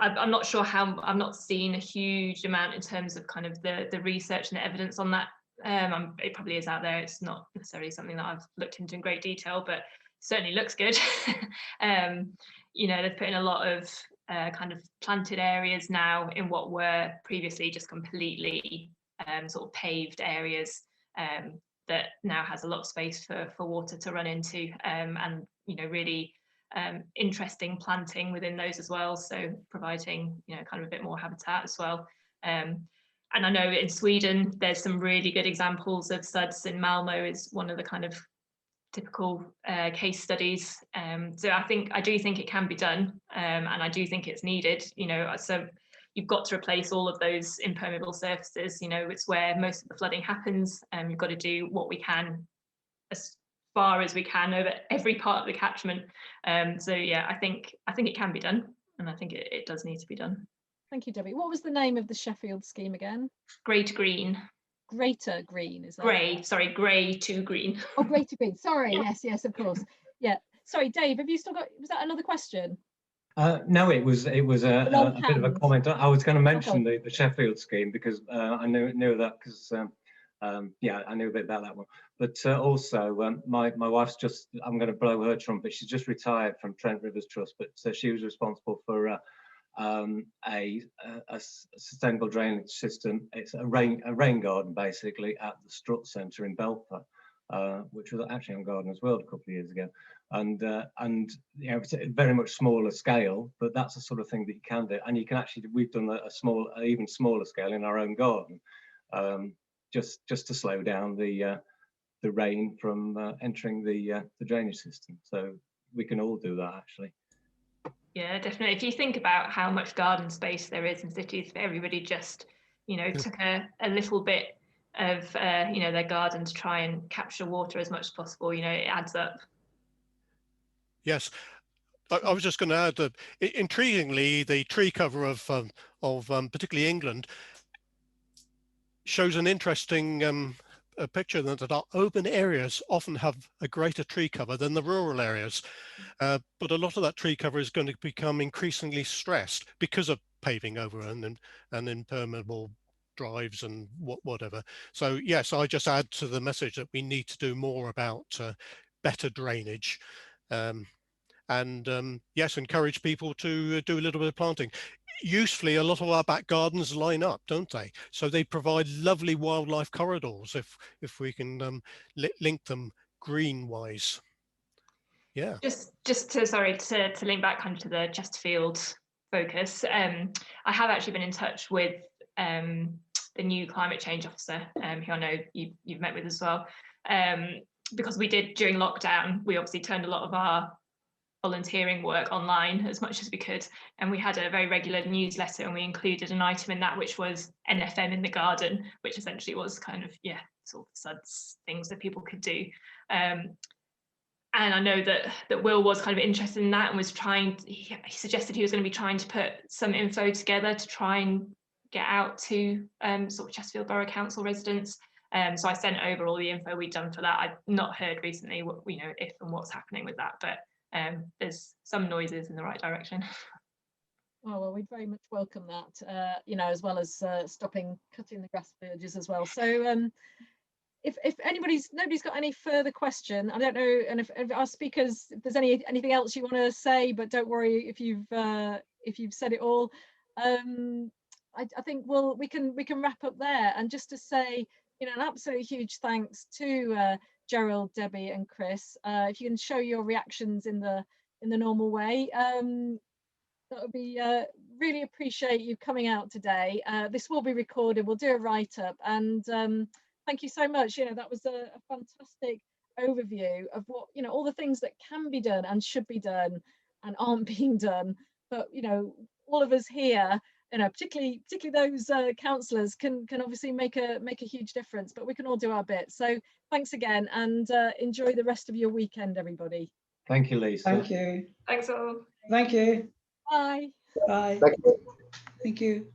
I'm not sure how, I've not seen a huge amount in terms of kind of the research and the evidence on that. It probably is out there. It's not necessarily something that I've looked into in great detail, but certainly looks good. They've put in a lot of kind of planted areas now in what were previously just completely sort of paved areas that now has a lot of space for water to run into, and really interesting planting within those as well, so providing kind of a bit more habitat as well. And I know in Sweden there's some really good examples of Suds. In Malmo is one of the kind of typical case studies. So I do think it can be done, and I do think it's needed. So you've got to replace all of those impermeable surfaces. It's where most of the flooding happens, and you've got to do what we can as far as we can over every part of the catchment. So yeah, I think it can be done, and I think it does need to be done. Thank you, Debbie. What was the name of the Sheffield scheme again? Grey to green. Greater Green, is that? Grey, sorry, grey to green. Oh, grey to green. Sorry, yes, of course. Yeah. Sorry, Dave, have you still got, was that another question? No, it was a bit of a comment. I was going to mention the Sheffield scheme because I knew that because yeah, I knew a bit about that one. But also my wife's just, I'm going to blow her trumpet. She's just retired from Trent Rivers Trust, but she was responsible for a sustainable drainage system. It's a rain garden basically at the Strutt Centre in Belper, which was actually on Gardeners World a couple of years ago. And it's a very much smaller scale, but that's the sort of thing that you can do. And you can actually, we've done a even smaller scale in our own garden, just to slow down the rain from entering the drainage system. So we can all do that actually. Yeah, definitely. If you think about how much garden space there is in cities, if everybody just, took a little bit of, their garden to try and capture water as much as possible, it adds up. Yes, I was just going to add that intriguingly, the tree cover of particularly England shows an interesting a picture that our urban areas often have a greater tree cover than the rural areas. But a lot of that tree cover is going to become increasingly stressed because of paving over and impermeable drives and whatever. So yes, I just add to the message that we need to do more about better drainage. Yes, encourage people to do a little bit of planting. Usefully, a lot of our back gardens line up, don't they? So they provide lovely wildlife corridors if we can link them green-wise. Yeah. Just to link back kind of to the Chesterfield focus. I have actually been in touch with the new climate change officer, who I know you've met with as well, because we did during lockdown. We obviously turned a lot of our volunteering work online as much as we could, and we had a very regular newsletter, and we included an item in that which was NFM in the garden, which essentially was kind of sort of Suds things that people could do. And I know that Will was kind of interested in that and was he suggested he was going to be trying to put some info together to try and get out to sort of Chesterfield Borough Council residents. So I sent over all the info we'd done for that. I've not heard recently what if and what's happening with that, but there's some noises in the right direction. Oh, well, we'd very much welcome that, as well as cutting the grass verges as well. So if nobody's got any further question, I don't know, and if our speakers, if there's anything else you want to say, but don't worry if you've said it all. I think we can wrap up there, and just to say, an absolute huge thanks to Gerald, Debbie, and Chris. If you can show your reactions in the normal way, that would be really appreciate you coming out today. This will be recorded. We'll do a write-up, and thank you so much. That was a fantastic overview of what all the things that can be done and should be done and aren't being done. But all of us here, particularly those councillors can obviously make a huge difference. But we can all do our bit. So thanks again, and enjoy the rest of your weekend, everybody. Thank you, Lisa. Thank you. Thanks all. Thank you. Bye. Bye. Thank you. Thank you.